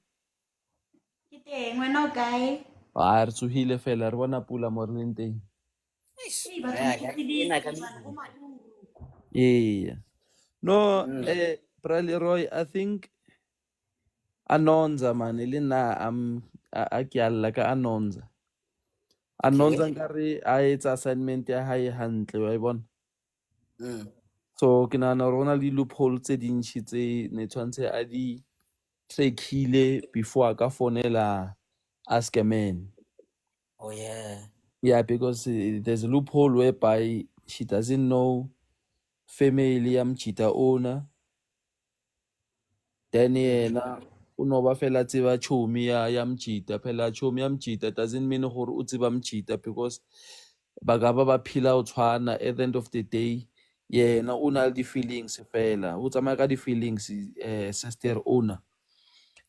Ke teng, wena o kae? Re tsogile fela re bona pula mo re leng teng. Hey, batho Ena ka mokgiditse, bana bo maduru. Ee. No, Leroy, I think Anonza man, Elena a ke a lla ka Anonza. Anonza nkare a etsa assignment ya hae hantle wa e bona. So ke nahana hore ho na le loophole tse dintšhi tse ne tshwantse a di trackile before a ka fonela Ask a Man. Oh yeah. Yeah, because there's a loophole whereby she doesn't know family ya mchita owner. Then yena o no ba fela tseba chomi ya mchita, phela chomi ya mchita doesn't mean gore o tseba mchita because ba ka ba phila o tshwana. At the end of the day yena o na le di-feelings fela, o tsamaya ka di-feelings sister owner.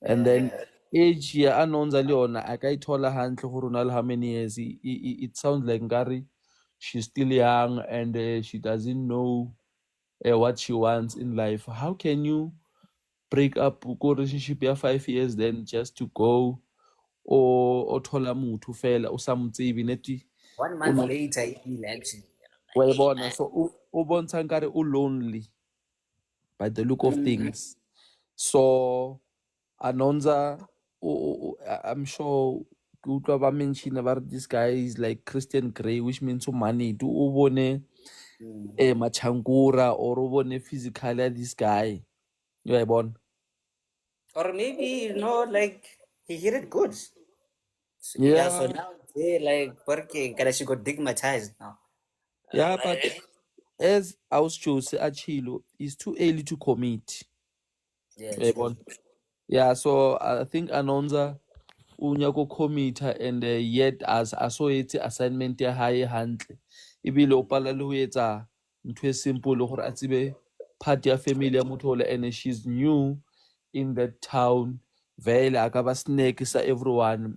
And then age ya Anonza le yona a ka ithola hantle gore o na le how many years. It sounds like nkare she's still young and she doesn't know what she wants in life. How can you break up ko relationship ya 5 years then just to go o thola motho fela o sa mo tsebe neti 1 month later, he actually. wa e bona. So o bontsha nkare o lonely by the look of things. So Anonza I'm sure ke utlwa ba mention about this guy is like Christian Grey, which means money do o bone machankura or o bone physically this guy you wa e bona. Or maybe, like he hit it good. So, yeah, so Yeah, now they like working, kind of she got digmatized now. yeah, but as Auschwitz Achilo, it's too early to commit. Yeah, You wa e true. bona. Yeah, so I think Anonza unyako commita and yet as so etse assignment ya hae hantle ebile o pala le ho etsa ntho e simple gore a tsebe part ya family ya motho ole and she's new in that town vele a ka ba snack sa everyone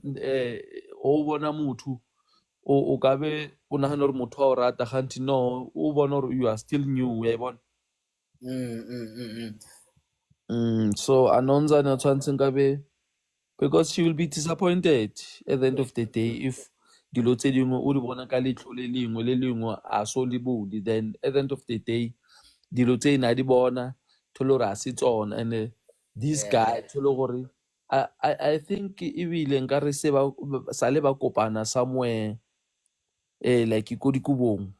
o bona motho o ka be o nagana gore motho wa o rata ganti no o bona gore you are still new ya e bona. So Anonza na tshwanetse nka be because she will be disappointed at the end of the day if dilo tse dingwe o di bona ka letlho le lengwe a so le bodi, then at the end of the day dilo tse ene a di bona thole gore a se tsona and this guy thole gore I think ebile nkare se ba sale ba kopana somewhere like ko dikobong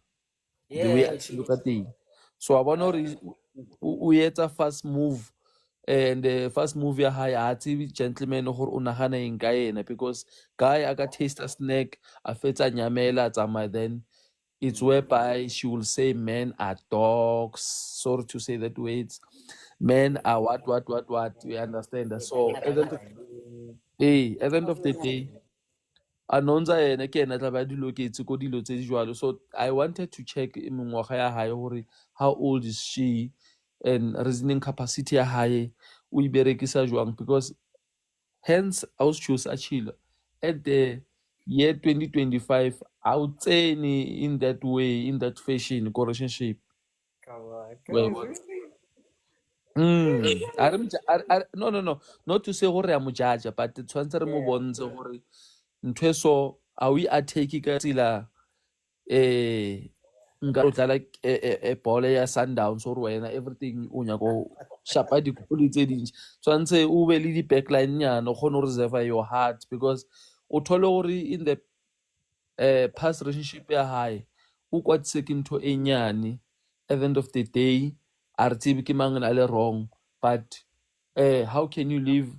the way a tshilo ka teng. So a bona gore o etsa fast move and first movie ya hae a tsebe gentleman gore o nagana eng ka ena because guy a ka taste a snack a fetsa nyamela a tsamaya, then it's whereby she will say men are dogs, sorry to say that words, men are what you understand. So at the end of, at the end of the day Anonza ene ke ena tla ba di loketse ko dilo tse di jwalo. So I wanted to check mengwaga ya hae gore how old is she and reasoning capacity ya hae o e berekisa jwang because hence I was choose achilo at the year 2025 I would say in that way, in that fashion ko relationship. Well, no, not to say gore a mo judge but tshwanetse re mo bontshe gore ntho e so a o e attacke ka tsela nka o dlala ball ya Sundowns or wena everything o nyaka go shapa dikgoli tse dintsi tshwanetse o be le di-backline nyana o kgone go reserve your heart because o thole gore in the past relationship ya hae o kwatise ke ntho e nyane at the end of the day a re tsebe ke mang na le wrong but how can you live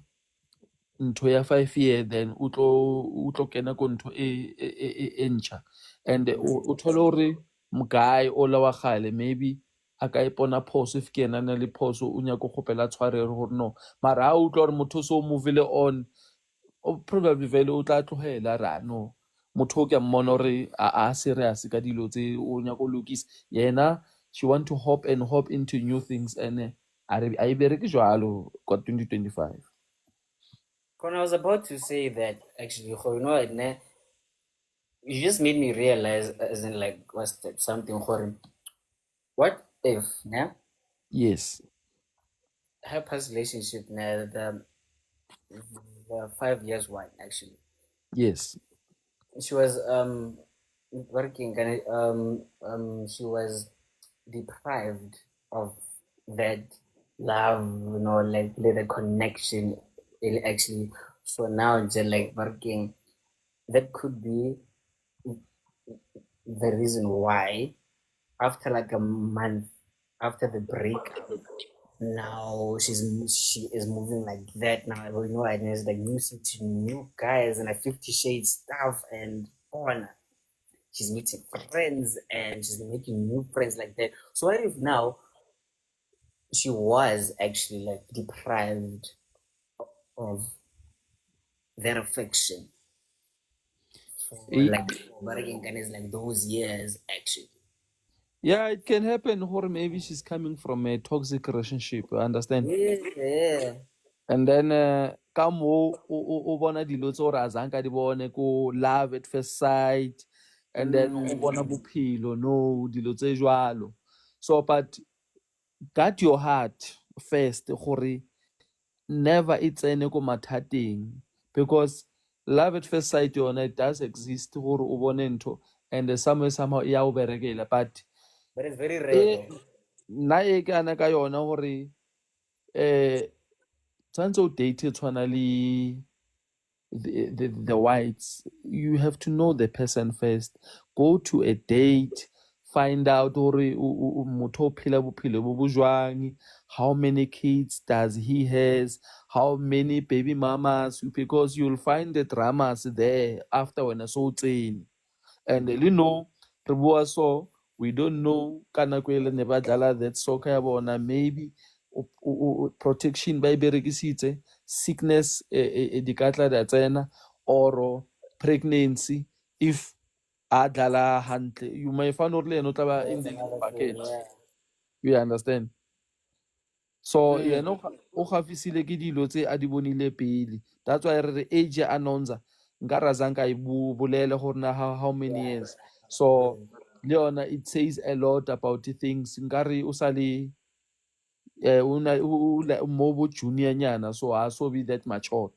ntho ya 5 year then o tlo kena ko ntho e ntšha and o thole gore mokae ola wa gale maybe a ka ipona phoso if ke ena na le phoso o nyaka go kgopela tshwarere gore no mara a utlwa gore motho o se o movile on probably vele o tla tlogela ra no motho o ke a mmona gore a serious ka dilo tse o nyaka go lokisa yena she want to hop and hop into new things and a e bereke jalo ka 2025. When I was about to say that, actually, what, you just made me realize, as in, like, what's that, something horrible. What if, Yes. her past relationship, the 5 years one, actually, Yes. she was working, and she was deprived of that love, like the connection actually. So now just like working, that could be the reason why after like a month after the breakup, now she is moving like that now. And there's like new city, new guys, and like 50 Shades stuff, and on. She's meeting friends and she's making new friends like that. So what if now she was actually like deprived of their affection for like is like those years actually. Yeah, it can happen, or maybe she's coming from a toxic relationship, you understand? Yeah. And then ka moo o bona dilo tse gore a zang ka di bone ko love at first sight, and then o bona bophelo, no dilo tse jwalo. So but guard your heart first gore never e tsene ko mathateng, because love at first sight yona it does exist gore o bone ntho and somehow e ya o berekela, but But it's very rare though. nna e ke ana ka yona gore tshwanetse o date tshwana le the whites. You have to know the person first. Go to a date, find out motho o phela bophelo bo bo jwang, how many kids does he has, how many baby mamas, because you'll find the dramas there after when I saw tsene. And re bua so we don't know ka nako ele ne ba dlala that soccer ya bona, maybe protection ba e berekisitse, sickness di ka tla di a tsena, or pregnancy if a dlala hantle, you may find gore le ene o tla ba in That's the little another thing, bucket, yeah. you understand? So yena o gafisile ke dilo tse a di bonile pele, that's why re re age ya Anonza nka razang ka e bolele gore na how many years. So le yona it says a lot about things, nkare o sa le mo bo junior nyana, so ha so be that matured.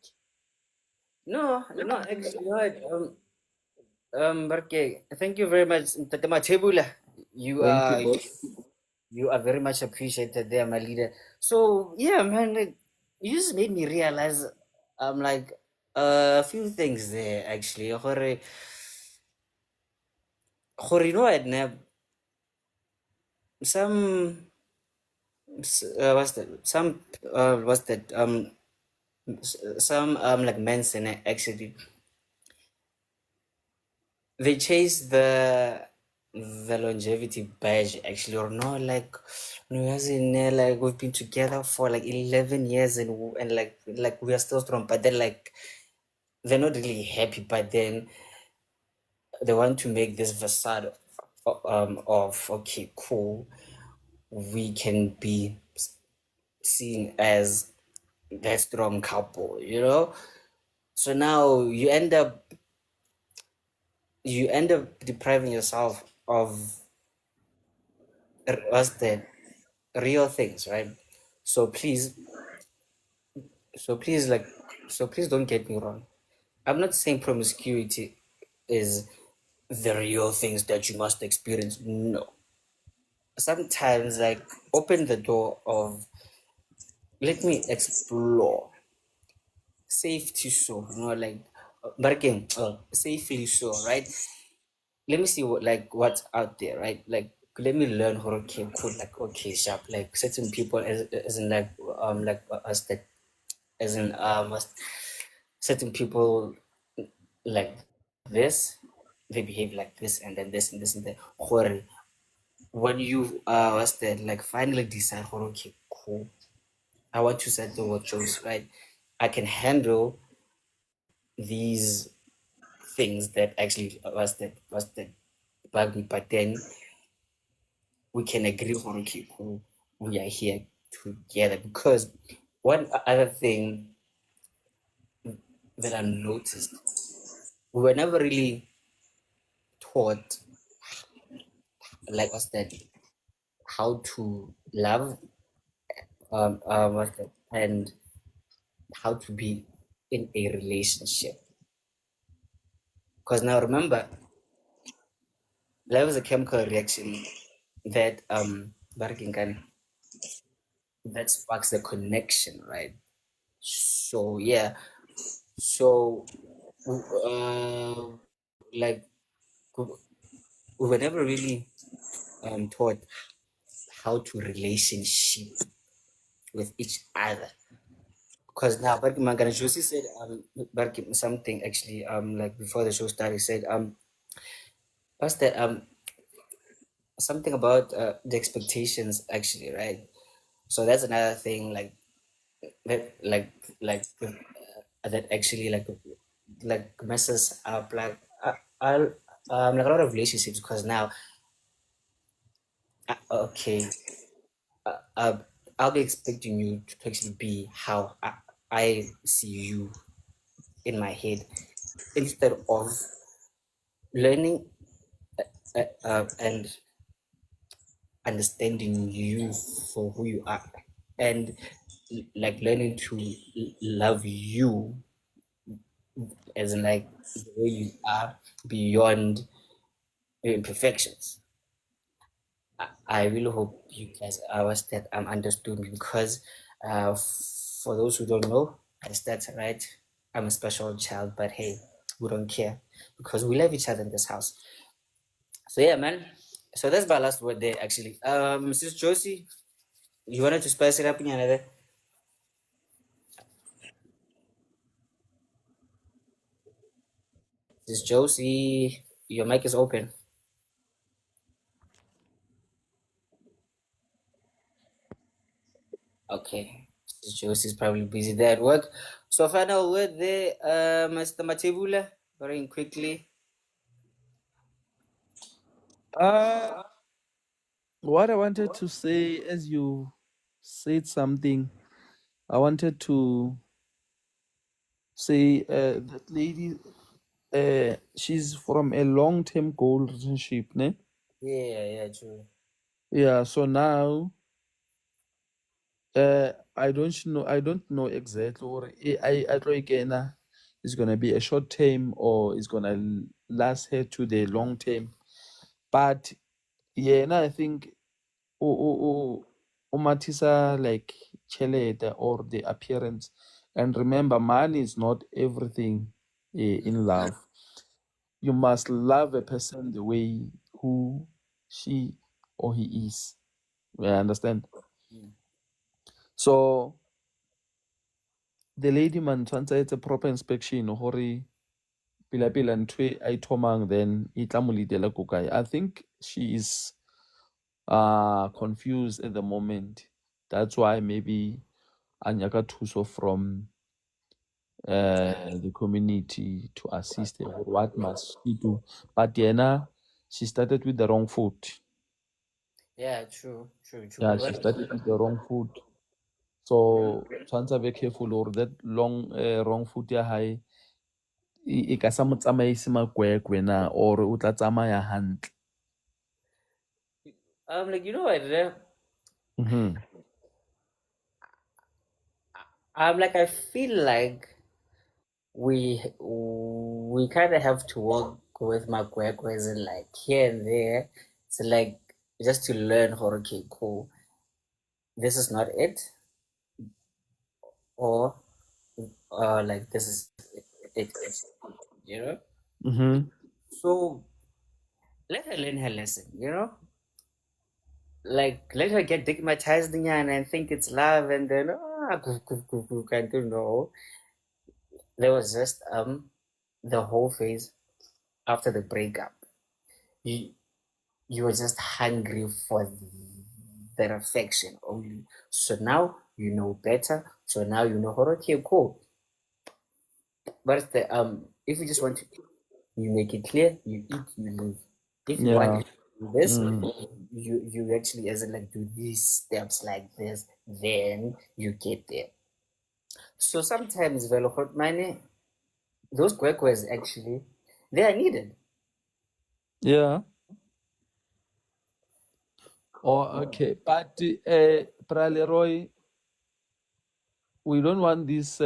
No, actually, Barke, thank you very much. Ntate Mathebula. You Thank you, are boss. you are very much appreciated there, my leader. So yeah, man, like, you just made me realize like a few things there actually. What, some what's that? What's that? Some like men actually they chase the longevity badge actually, or no, like no, as in like we've been together for like 11 years and like we are still strong, but then like they're not really happy, but then they want to make this facade of okay, cool, we can be seen as that strong couple, so now you end up depriving yourself of what's that real things, right? So please, so please don't get me wrong. I'm not saying promiscuity is the real things that you must experience. No. Sometimes, like, open the door of let me explore safety, so like, but again, safely, so right. Let me see what's out there, right? Like, let me learn how okay, cool, like okay, sharp, like certain people as in like us that as in certain people like this, they behave like this, and then this and this and that. Gore, when you what's that, like, finally decide, okay, cool, I want to set the word choice, right? I can handle these things that actually what's that bug me, but then we can agree on, okay, cool, we are here together. Because one other thing that I noticed, we were never really taught, like, what's that, how to love, what's that, and how to be in a relationship. Because now remember, love is a chemical reaction that Barakinkan, that sparks the connection, right? So yeah, so like we were never really taught how to relationship with each other. Because now, but Magana Josie said but something actually like before the show started, he said what's that something about the expectations actually, right? So that's another thing that that actually like messes up I'll like a lot of relationships because now okay uh, uh, I'll be expecting you to actually be how I see you in my head instead of learning and understanding you for who you are and like learning to love you as in like the way you are beyond your imperfections. I really hope you guys understand understood me because for those who don't know, I stat right. I'm a special child, but hey, we don't care because we love each other in this house. So yeah, man. So that's my last word there actually. Mrs. Josie, you wanted to spice it up in another? Mrs. Josie, your mic is open. Okay. Mrs. Josie's probably busy there at work. So final word there, Mr. Matebula, very quickly. What I wanted to say, as you said something, I wanted to say that lady, she's from a long-term goal relationship, ne? Yeah, true. Yeah, so now I don't know exactly, or I try again. It's gonna be a short term or it's gonna last her to the long term. But yeah, now I think Umatisa like chelete or the appearance. And remember, money is not everything in love. You must love a person the way who she or he is. I understand. Mm. So the lady man tshwantse it's a proper inspection hore pila pila ntwe a thomang then e tla mo leadela ko kae. I think she is confused at the moment. That's why maybe anyaka thuso from the community to assist her. What must she do? But yena, she started with the wrong foot. Yeah, true. Yeah, she started with the wrong foot. So tshwantse be careful or that wrong foot ya hae e ka sa mo tsamaise makwekwe na or o tla tsamaya hantle. Like you know what? Mhm. Like I feel like we kind of have to work with Makwekwas and like here and there. So like just to learn how okay, cool. This is not it, or like this is it. You know. Mhm. So let her learn her lesson. You know. Like let her get digmatized and think it's love, and then can't do no. There was just the whole phase after the breakup. You you were just hungry for their affection only. So now you know better. So now you know okay, cool. But the if you just want to you make it clear, you eat, you live. If you want Yeah. to do this, Mm. you actually as in like do these steps like this, then you get there. So sometimes Velocot money, those quirks actually they are needed. Yeah. Oh, okay. But Bra Leroy, we don't want this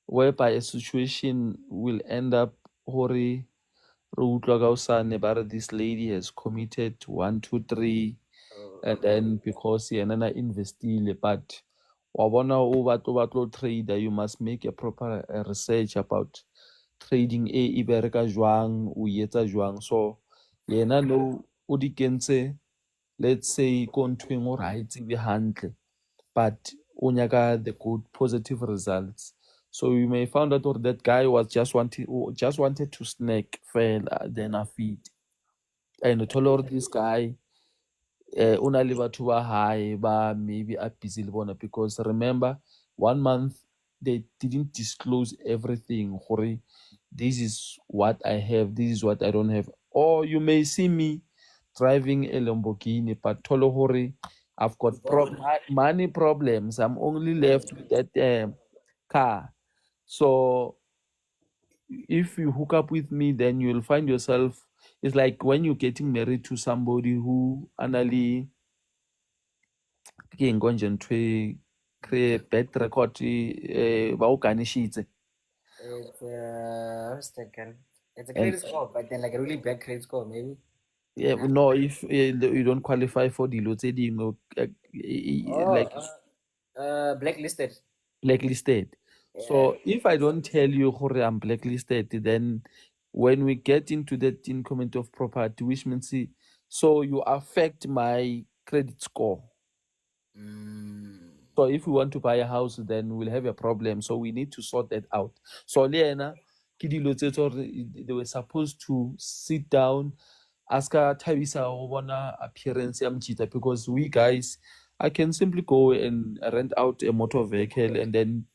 whereby a situation will end up hore re utlwa ka hosane ba re this lady has committed one, two, three. and then because yena na investile, but wa bona o batlo trader, you must make a proper research about trading e bereka jwang, o etsa jwang. So yena no o di kentse, let's say ko nthweng o ra itse hantle, but o nyaka the good positive results. So you may found out or that guy was just wanted to snack fela, then a feed, and told this guy o na le batho ba hae ba maybe a busy le bona, because remember 1 month they didn't disclose everything gore this is what I have, this is what I don't have. Or you may see me driving a Lamborghini, but tolo gore I've got money problems, I'm only left with that car. So if you hook up with me, then you'll find yourself, it's like when you're getting married to somebody who anally ke eng konje ntho e kry bad record ba o kanishitse. It's what's that kind? It's a And credit score, but then like a really bad credit score, maybe. yeah, no, if you don't qualify for dilo tse dingwe Oh, like blacklisted. blacklisted. Yeah. So if I don't tell you gore I'm blacklisted, then when we get into that increment of property, which means so you affect my credit score. So if we want to buy a house, then we'll have a problem. So we need to sort that out. So Liena, they were supposed to sit down, ask her Tavisa Wana appearance because we guys, I can simply go and rent out a motor vehicle and then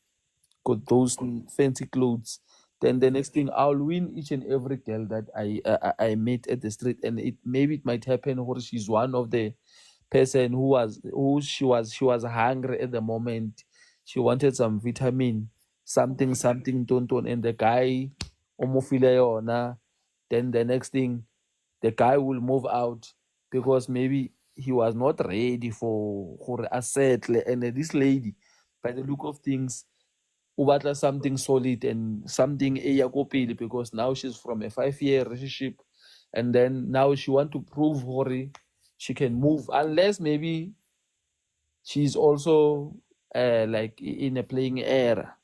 got those fancy clothes. Then the next thing, I'll win each and every girl that I met at the street, and it might happen or she's one of the person she was hungry at the moment. She wanted some vitamin, something tonton, and the guy omofile yona. Then the next thing, the guy will move out because maybe he was not ready for a settle. And this lady, by the look of things, o batla something solid and something e ya ko pele, because now she's from a 5-year relationship, and then now she want to prove hore she can move, unless maybe she's also like in a playing era.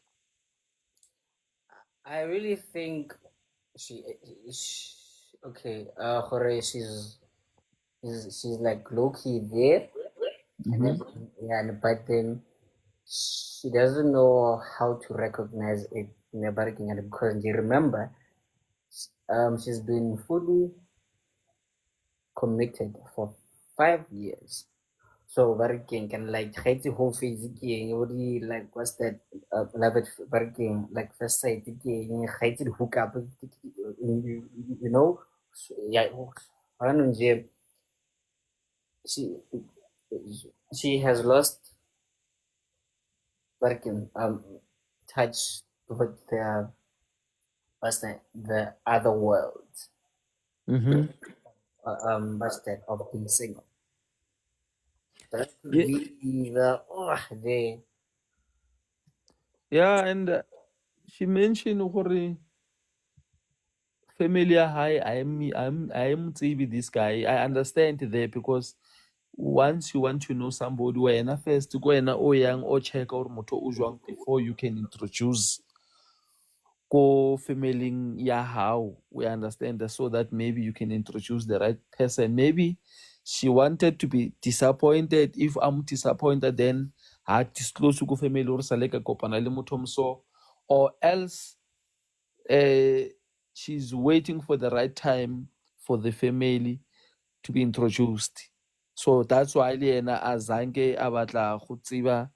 I really think she, okay. Hore, she's like low key there, and then, yeah, but then she doesn't know how to recognize it in the bargaining, and because you remember, she's been fully committed for 5 years. So bargaining can like hate the whole phase again. Already like what's that? Love it bargaining like first sight again. Hate the hook up. You know, so, yeah. I don't know. She she has lost bargaining touch with the what's that? The other world. What's that of being single? That could Yeah, be the the yeah, and she mentioned hore family high. I'm with this guy. I understand there, because once you want to know somebody, wena first go ena o yang o check or motho o jwang before you can introduce ko family ya how we understand that, so that maybe you can introduce the right person. Maybe she wanted to be disappointed. If I'm disappointed, then I disclose to family or saleka kopana le motho mso, or else she's waiting for the right time for the family to be introduced. So that's why Liena azange abatla go tsiba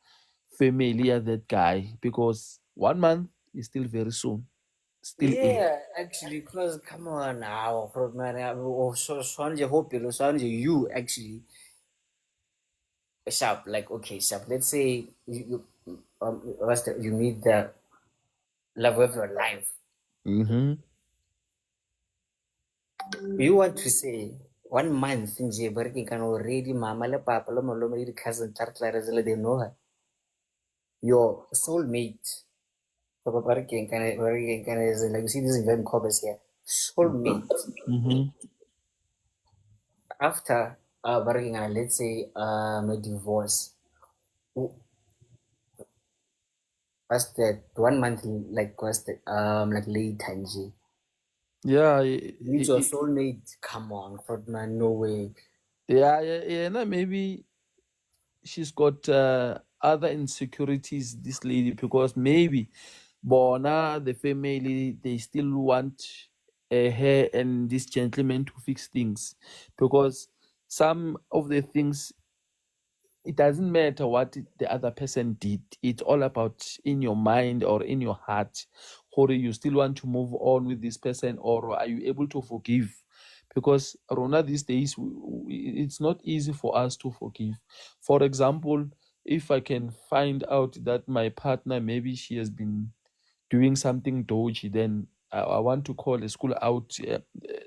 family of that guy, because 1 month is still very soon. Still in. yeah, actually, because come on now, man, so hope you actually sharp, like okay, sharp. Let's say you meet the love of your life. You want to say 1 month in Jeberkin can already mama le papa le malome le cousin tartla they know her. Your soulmate. Papa Barking can like you see this event covers here. Soulmate. After working on, let's say, a divorce. What's that? 1 month, like, what's that? Like later, nje. Yeah, Meet your soulmate. Come on, man, no way. yeah, no, maybe she's got other insecurities, this lady, because maybe Bona, the family, they still want her and this gentleman to fix things, because some of the things, it doesn't matter what the other person did. It's all about in your mind or in your heart. Or you still want to move on with this person, or are you able to forgive? Because Rona, these days, it's not easy for us to forgive. For example, if I can find out that my partner, maybe she has been doing something dodgy, then I want to call the school out.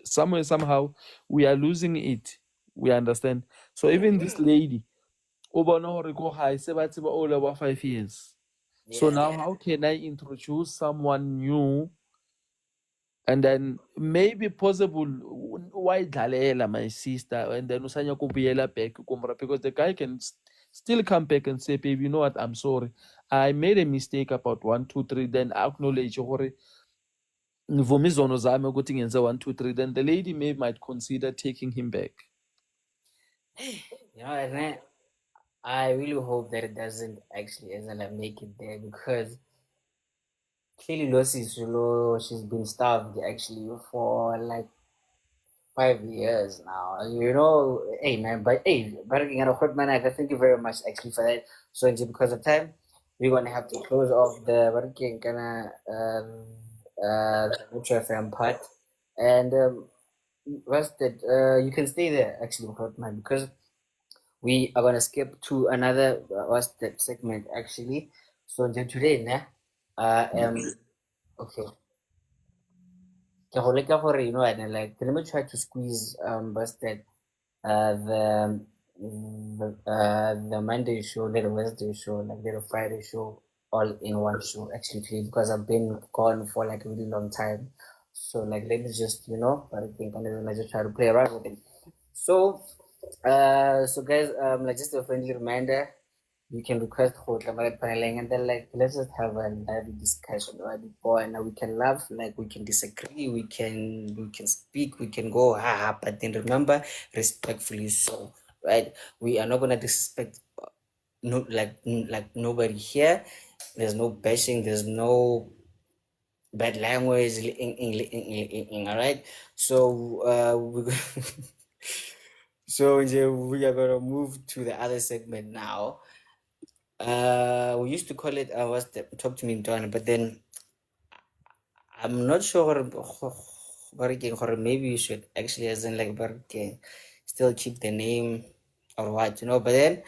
Somewhere, somehow, we are losing it. We understand. So even this lady, o bona gore ko gae se ba tseba o leba 5 years. So Yeah. now how can I introduce someone new, and then maybe possible why dlalela my sister, and then usanya ko buyela back kumra, because the guy can still come back and say, babe, you know what, I'm sorry, I made a mistake about 1 2 3, then acknowledge gore ngivuma izono zami ukuthi ngenze 1 2 3, then the lady might consider taking him back. You know, and I really hope that it doesn't actually like make it there, because clearly Lucy Sulu, she's been starved actually for like 5 years now. You know, hey man, but hey, barking at a hot man, thank you very much actually for that. So because of time, we're gonna have to close off the barking gonna Metro FM part. And what's that? You can stay there actually, hot man, because we are gonna skip to another what's that segment actually. So today, nah, okay. Ke go leka gore, you know, and like let me try to squeeze busted the Monday show, little Wednesday show, like little Friday show, all in one show actually today, because I've been gone for like a really long time. So like let me just, you know, I think and then I just try to play around with it. So so guys, like just a friendly reminder, you can request for paneling, and then like let's just have a lively discussion, right? And we can laugh, like we can disagree, we can speak, we can go but then remember, respectfully so, right? We are not gonna disrespect no like nobody here. There's no bashing, there's no bad language, all right? So so we are gonna move to the other segment now. We used to call it what's the talk to me in Ghana, but then I'm not sure or maybe you should actually as in like still keep the name or what, you know, but then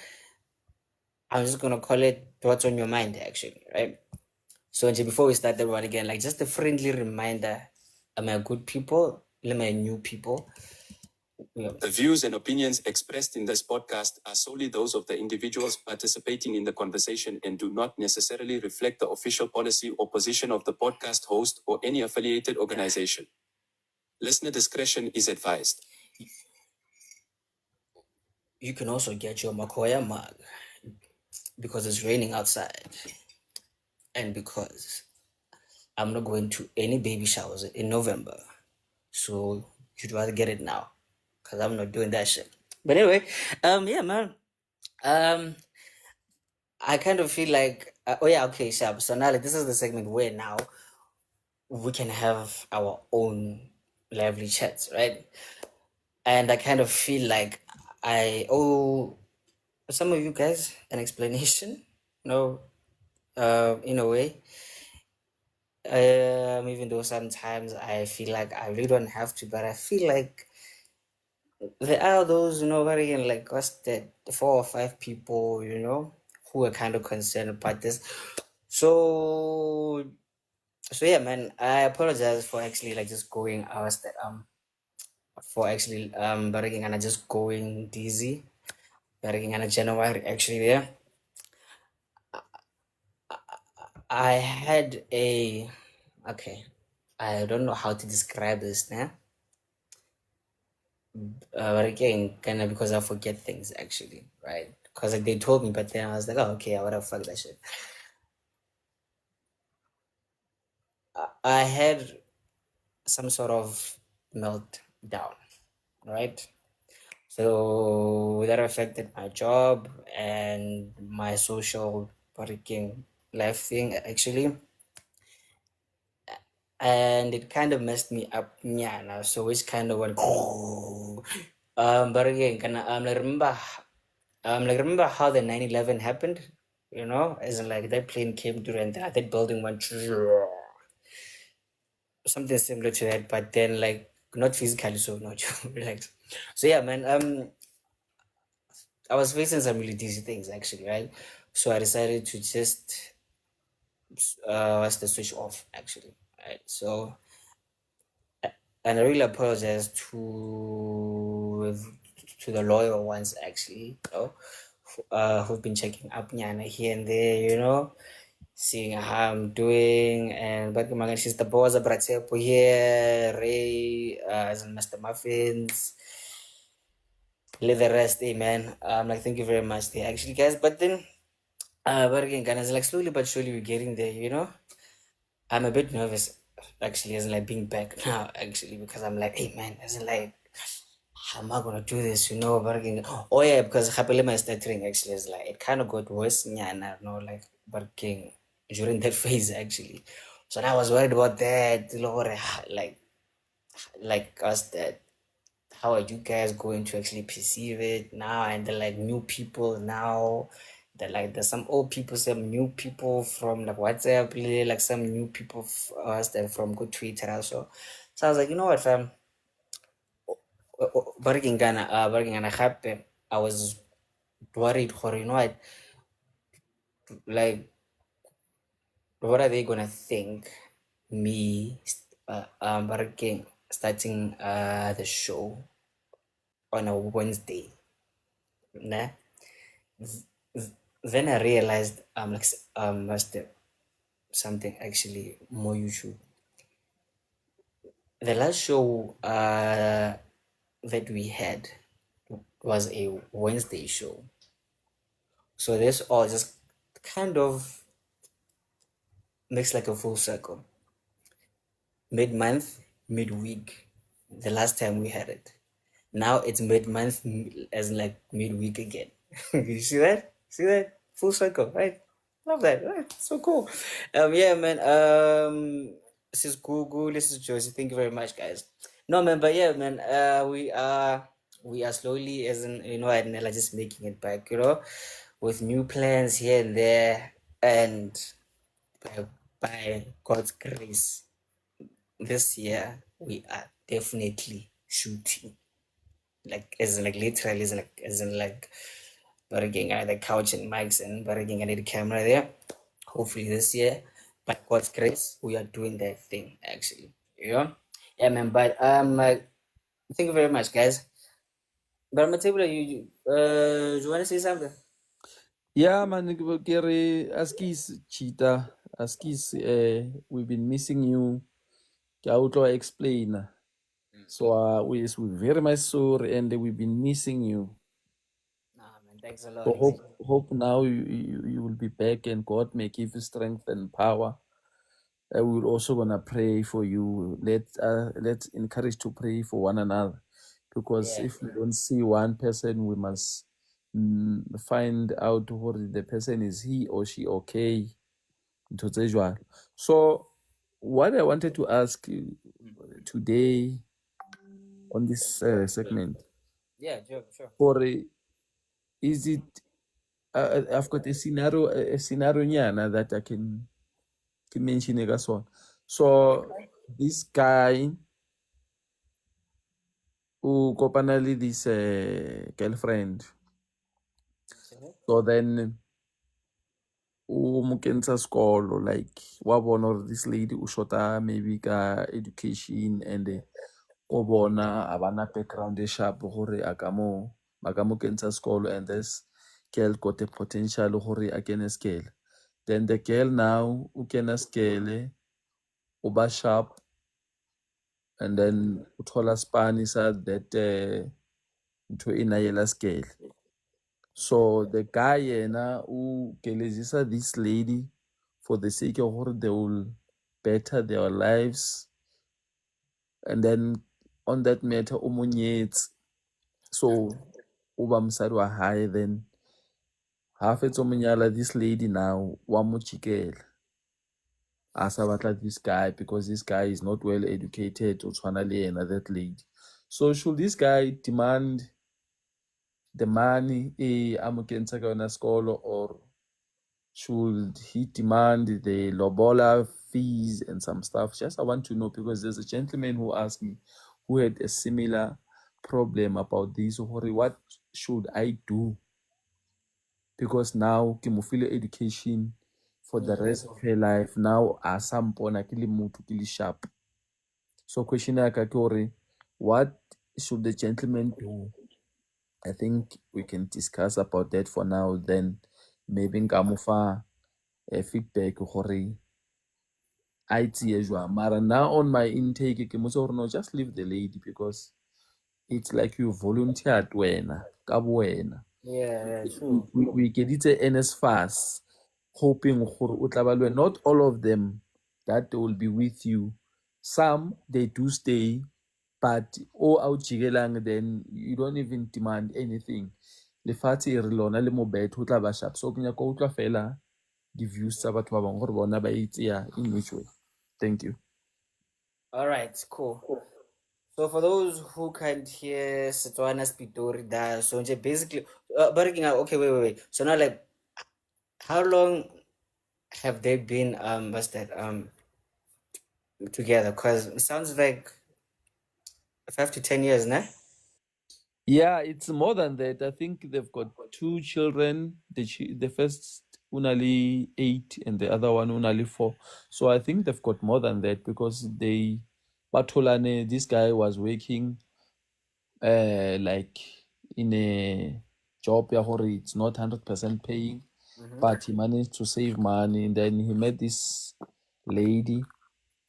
I'm just gonna call it what's on your mind actually, right? So before we start that one again, like just a friendly reminder, am I good people? Am I new people? Yeah. The views and opinions expressed in this podcast are solely those of the individuals participating in the conversation and do not necessarily reflect the official policy or position of the podcast host or any affiliated organization. Listener discretion is advised. You can also get your Makoya mug because it's raining outside, and because I'm not going to any baby showers in November. So you'd rather get it now, because I'm not doing that shit. But anyway, yeah, man. I kind of feel like, oh yeah, okay, Shab. So now like, this is the segment where now we can have our own lively chats, right? And I kind of feel like I owe some of you guys an explanation, no, in a way. Even though sometimes I feel like I really don't have to, but I feel like there are those, you know, very like what's that, 4 or 5 people, you know, who are kind of concerned about this. So yeah, man, I apologize for actually like just going hours that for actually bargaining and just going dizzy, bargaining and January actually there. I had a okay. I don't know how to describe this now. but again, kind of because I forget things actually, right? Because like they told me, but then I was like, oh, okay, I would have fucked that shit. I had some sort of meltdown, right? So that affected my job and my social working life thing actually. And it kind of messed me up, yeah. So it's kind of went, but again, remember how the 9/11 happened, as in like that plane came through and that building went, something similar to that, but then like not physically, so not relax. So yeah, man. I was facing some really dizzy things actually, right? So I decided to just what's the switch off actually, right? So and I really apologize to the loyal ones actually, who've been checking up Nyana here and there, seeing how I'm doing. And but she's the boss of Bratsepo here, Ray, as in Mr. Muffins, let the rest, amen. Like thank you very much there actually guys. But then but again, guys, like slowly but surely we're getting there, I'm a bit nervous actually, as in like being back now actually, because I'm like, hey man, as in like, how am I gonna do this, but again, oh yeah, because Hapelema is stuttering actually, is like it kind of got worse, yeah, like but again, during that phase actually. So now I was worried about that, like us that how are you guys going to actually perceive it now? And they're like new people now. There's some old people, some new people from like WhatsApp, like some new people us that from good Twitter also. So I was like, you know what, fam? Barking Ghana happen. I was worried for what, like what are they gonna think me barking starting the show on a Wednesday, nah? Then I realized must something actually more YouTube. The last show that we had was a Wednesday show. So this all just kind of makes like a full circle. Mid-month, midweek, the last time we had it. Now it's mid-month as in like midweek again. You see that? See that? Full circle, right? Love that. Right? So cool. Yeah, man. This is Google. This is Josie. Thank you very much, guys. No, man, but yeah, man. We are slowly, as in and Nella just making it back, with new plans here and there, and by God's grace, this year we are definitely shooting, like as in like literally as in like barging the couch and mics and barging the camera there. Hopefully this year, by God's grace, we are doing that thing actually. Yeah, man. But thank you very much, guys. But Matibula, do you want to say something? Yeah, man, Gary, Askis Cheetah, Askis, we've been missing you. Kauto explain. So we're very much sorry, and we've been missing you. Nah, man. Thanks a lot. So hope now you will be back, and God may give you strength and power. We're also gonna pray for you. Let's encourage to pray for one another, because Yeah. if we don't see one person, we must find out what the person is, he or she okay. So what I wanted to ask you today on this segment, Yeah, sure. for is it I've got a scenario nyana that I can mention as well. So this guy who copanally this girlfriend, so then umukenza skolo, like wabona or this lady ushota maybe ka education, and o bona abana background e sharp gore a ka mo kentsha skolo, and this girl got a potential gore a kene skele. Then the girl now o kena skele o ba sharp, and then uthola spani sa that into inayela scale. So the guy yena ugelezisa this lady for the sake of her they will better their lives, and then on that matter umunyetsi, so uba msadi wa hae, then ha fetsa monyala this lady now wa mochikela asa batla this guy because this guy is not well educated o tshwana le yena that lady. So should this guy demand the money a mo kentsha ka yona sekolo, or should he demand the lobola fees and some stuff? Just I want to know, because there's a gentleman who asked me who had a similar problem about this. What should I do? Because now ke mo file education for the rest of her life. Now asampona ke le motho ke le sharp. So question ya ka ke hore, what should the gentleman do? I think we can discuss about that for now. Then maybe nka mo fa feedback gore I tsie jwang. Mara now on my intake ke motse gore no, just leave the lady, because it's like you volunteered wena ka wena. Yeah, true. We get it NSFAS hoping gore o tla ba le wena. Not all of them that they will be with you. Some they do stay, but out jigelang, then you don't even demand anything. Lefatshe e re lona le mobetho o tla ba sharp, so ke nyaka go utlwa fela di-views tsa batho ba bangwe gore bona ba itseya in which way. Thank you. All right, cool. So for those who can't hear Setswana Spitori, that so basically, but okay, wait. So now, like, how long have they been what's that together? Because it sounds like 5 to 10 years, nah? Yeah, it's more than that. I think they've got 2 children. The first unali 8 and the other one unali 4. So I think they've got more than that, because Batolane, this guy was working like in a job ya gore it's not 100% paying, but he managed to save money. And then he met this lady.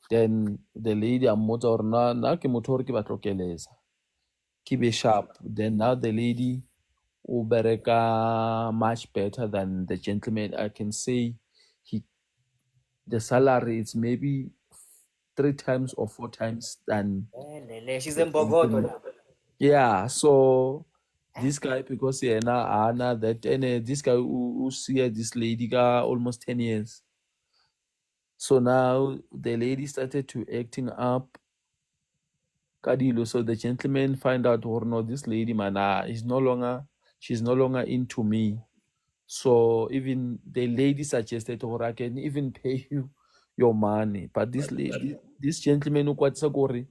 Then the lady ammotsa gore na ke motho gore ke batlo kelesa ke be sharp. Then now the lady ubereka much better than the gentleman. I can say the salary is maybe 3 times or 4 times than She's the in Bogoto gentleman. now. Yeah, so this guy, because ana that, and this guy who see this lady ka almost 10 years. So now the lady started to acting up kadilo. So the gentleman find out, or no, this lady man she's no longer into me. So even the lady suggested, or I can even pay you your money. But this gentleman who kwatisa gore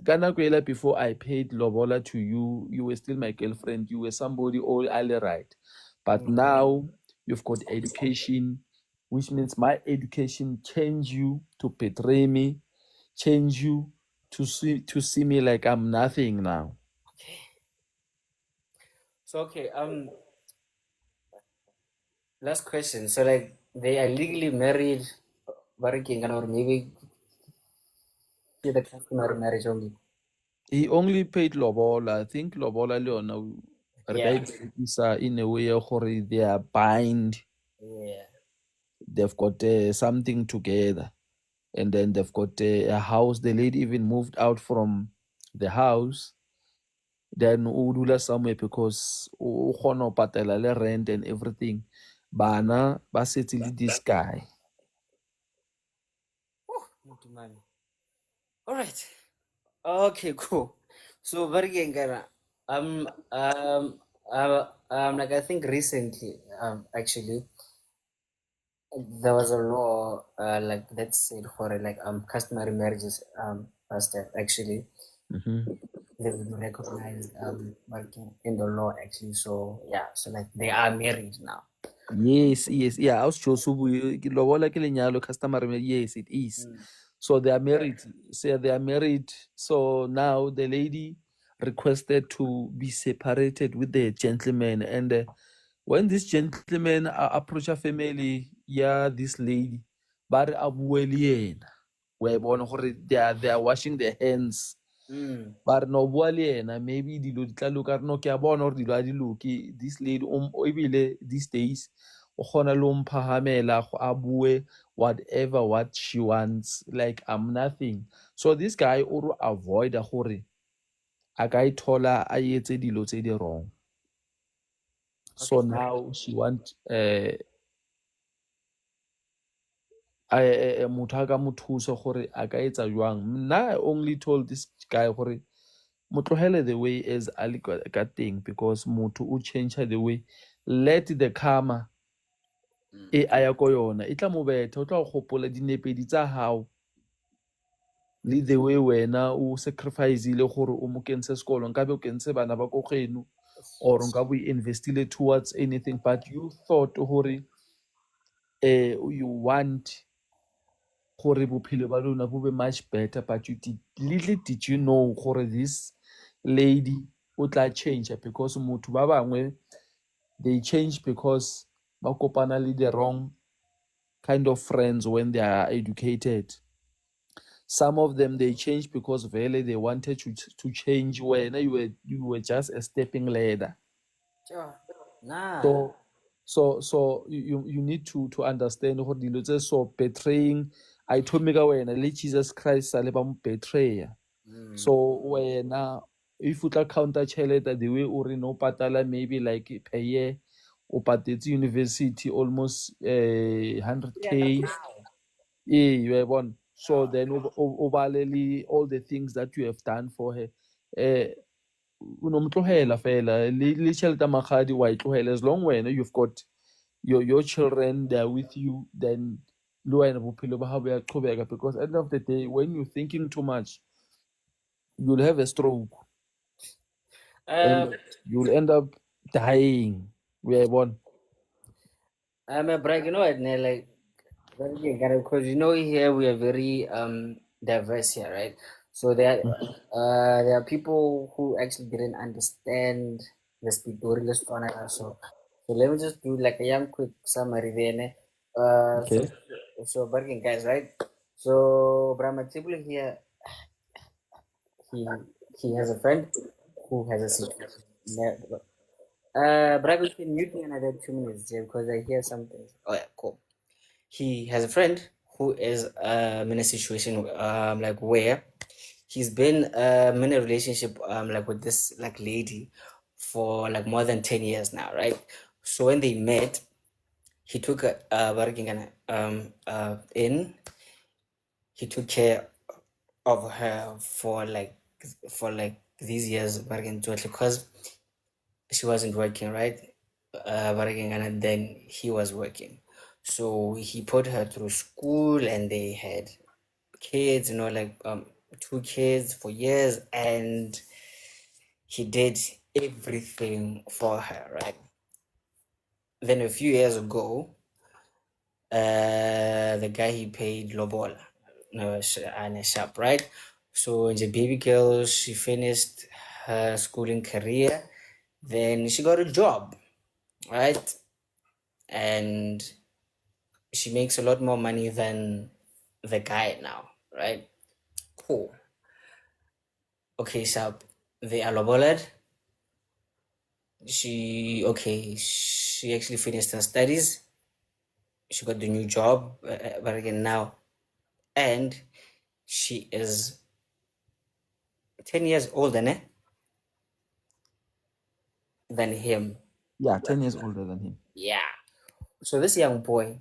kana kwela, before I paid lobola to you, you were still my girlfriend. You were somebody all right. But now you've got education, which means my education change you to betray me, change you to see me like I'm nothing now. So okay, last question. So like they are legally married, working, or maybe the customary marriage only. He only paid lobola. I think lobola leona Yeah. in a way gore they are bind. Yeah. They've got something together, and then they've got a house. The lady even moved out from the house, then o dula somewhere because o kgona ho patela le rent and everything. Bana ba setse le this guy. All right. Okay, cool. So very good. Like I think recently, actually, there was a law, like that said for like customary marriages, pastor actually they will be recognized working in the law actually. So yeah, so like they are married now. Yes, yeah. I was lobola ke lenyalo, customary. Yes, it is. So they are married. So they are married. So now the lady requested to be separated with the gentleman, and when this gentleman approached her family, yeah, this lady, but abueliena. we bona gore they are washing their hands. Ba re no bua le ena maybe dilo di tla loka re no ke a bona gore dilo a di loke. This lady ebile these days o kgona le mphahamela a bue whatever what she wants, like I'm nothing. So this guy o avoid gore a ka ithola a etse dilo tse di wrong. So now she want motho a ka mo thusa gore a ka etsa jwang. Nna I only told this guy gore mo tlogele the way as a le ka teng, because motho o change the way. Let the karma e a ya ko yona e tla mo betha, o tla go gopola dinepedi tsa hao le the way wena o sacrifice-ile gore o mo kentshe sekolo, nkabe o kentse bana ba ko geno or nkabe o investile towards anything, but you thought gore you want gore bophelo ba lona bo be much better, but little did you know gore this lady o tla change, because motho ba bangwe they change because ba kopana le the wrong kind of friends when they are educated. Some of them they change because really they wanted to change when you were just a stepping ladder. Nah. So you need to understand what dilo tse so betraying I told me wena le Jesus Christ a le ba mo betray. So wena if you tla counter chelete the way o re no patala maybe like per year o patetse university almost 100K. You have one. So then overly all the things that you have done for her. Unomtlohela fela le chelete magadi wa itlohela, as long when you've got your children there with you, then le wena bophelo ba hao bo ya qhobeka, because at the end of the day when you're thinking too much you'll have a stroke and you'll end up dying. We are born. Brag, you know what, like, because here we are very diverse here, right? So there are people who actually didn't understand the speed during this one. So let me just do like a young quick summary then. Okay. So Bergen guys, right? So Brahma Tibble here, he has a friend who has a situation. Brad, you can mute me another 2 minutes, Jay, because I hear something. Oh yeah, cool. He has a friend who is in a situation like where he's been in a relationship like with this like lady for like more than 10 years now, right? So when they met, he took a he took care of her for like these years because she wasn't working, right? And then he was working. So he put her through school and they had kids, like 2 kids for years, and he did everything for her, right? Then a few years ago, the guy he paid lobola, and a shop, right? So the baby girl, she finished her schooling career, then she got a job, right? And she makes a lot more money than the guy now, right? Cool. Okay, so they are loboled. She actually finished her studies. She got the new job, but again now, and she is 10 years older than him. Yeah, 10 years older than him. Yeah. So this young boy,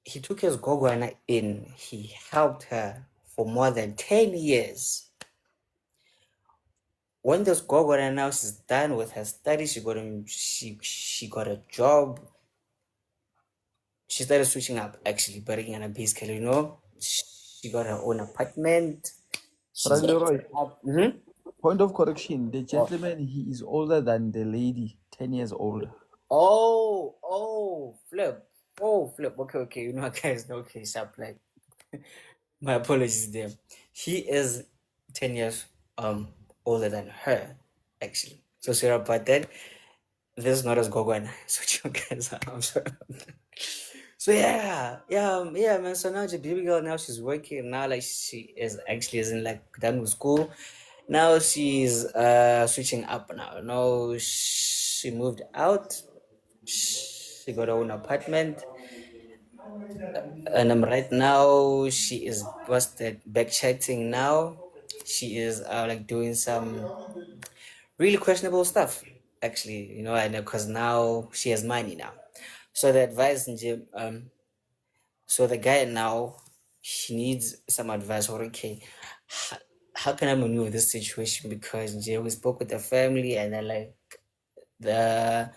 he took his gogwana in. He helped her for more than 10 years. When this gogwana now she's done with her studies, she got a job. She started switching up actually, but again, basically, she got her own apartment. But Leroy, Mhm. point of correction, the gentleman, he is older than the lady, 10 years older. Oh, flip. Okay. Guys, okay, sharp. Like, my apologies there. He is 10 years older than her, actually. So sorry about that. This is not as Gogo and I. So you guys are. I'm sorry. So yeah, man. So now the baby girl, now she's working. Now like she is actually isn't like done with school. Now she's switching up now. No, she moved out. She got her own apartment, and right now she is busted back chatting. Now she is like doing some really questionable stuff. Actually, you know, I know because now she has money now. So the advice, Jim, so the guy now, he needs some advice. Or okay, how, how can I maneuver this situation? Because Jay, we spoke with the family, and then like the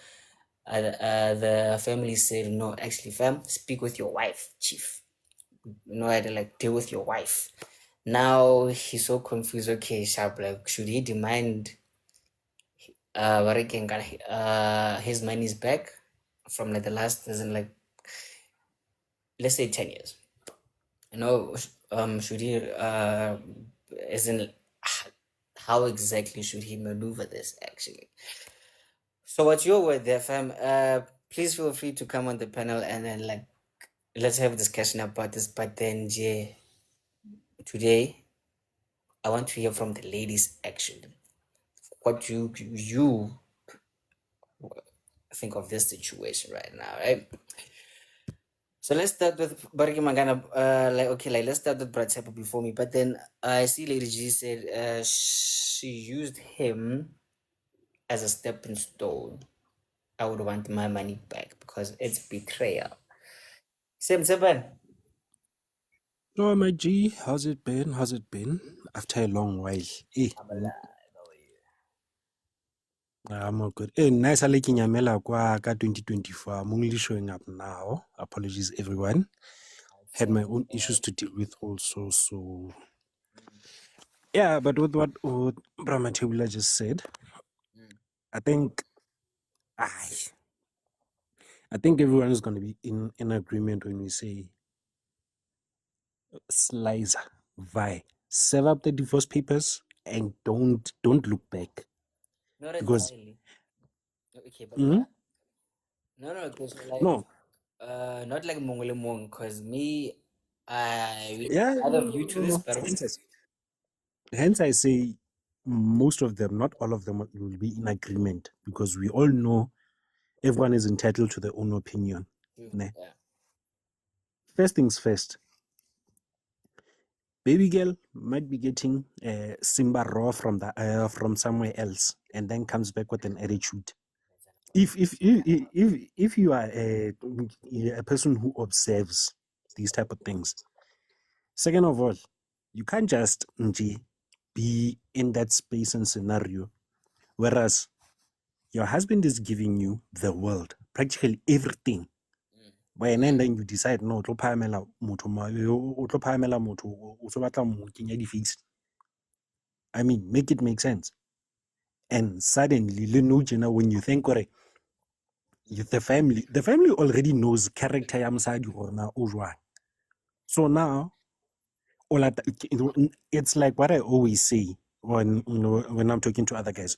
family said no. Actually, fam, speak with your wife, chief. You know, I had to like deal with your wife. Now he's so confused. Okay, sharp. Like, should he demand what he can get his money's back from like the last, isn't like, let's say 10 years. You know, should he isn't how exactly should he maneuver this actually? So what's your word there, fam? Please feel free to come on the panel and then like let's have a discussion about this. But then, Jay, today I want to hear from the ladies actually. What you think of this situation right now, right? So let's start with Bariki Magana. Like okay, like let's start with Brad Seppa before me. But then I see Lady G said she used him as a stepping stone. I would want my money back because it's betrayal. Same Seven. Oh, my G, how's it been? How's it been? After a long while. I'm all good. Nice ale ke nyamela kwa ka 2024. I'm only showing up now. Apologies, everyone. Had my own issues to deal with also. So, yeah, but with what Brahma Tebula just said, I think everyone is going to be in agreement when we say slicer, vi, serve up the divorce papers and don't look back. Not Because entirely. Okay, but Mhm. no, because like No, not like Mongole Mong, because me, I yeah, other view to this, no. but Hence, I say most of them, not all of them, will be in agreement because we all know everyone is entitled to their own opinion. Ne? yeah. First things first, baby girl might be getting Simba raw from somewhere else and then comes back with an attitude. If you are a person who observes these type of things, second of all, you can't just be in that space and scenario, whereas your husband is giving you the world, practically everything. And then you decide, no, o tlo phaamela motho o tlo batla mo kenya di-face. I mean, make it make sense. And suddenly, when you think, the family already knows character ya mosadi gore na o jwang. So now, it's like what I always say when I'm talking to other guys.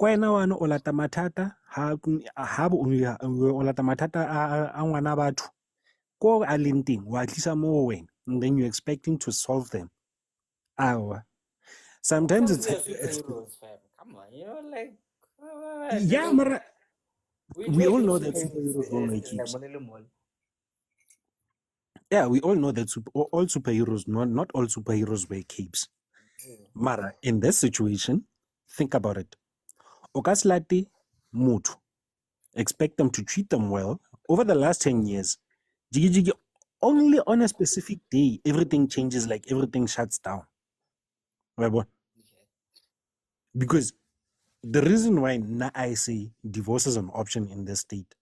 Kwena wana o lata mathata o lata mathata a ngwana batho ko a leng teng wa tlisa mo wena, and then you're expecting to solve them. Awa. Sometimes Sometimes we are it's superheroes, fam. Come on, you know, like yeah, mara, we we know all the know that superheroes superheroes don't like is like keeps. Monele Mall. Yeah, we all know that all superheroes, not all superheroes wear capes. Mara, in this situation, think about it. Okaslati mutu. Expect them to treat them well. Over the last 10 years, Jiggy Jiggy, only on a specific day, everything changes, like everything shuts down. Right? Because the reason why I say divorce is an option in this state,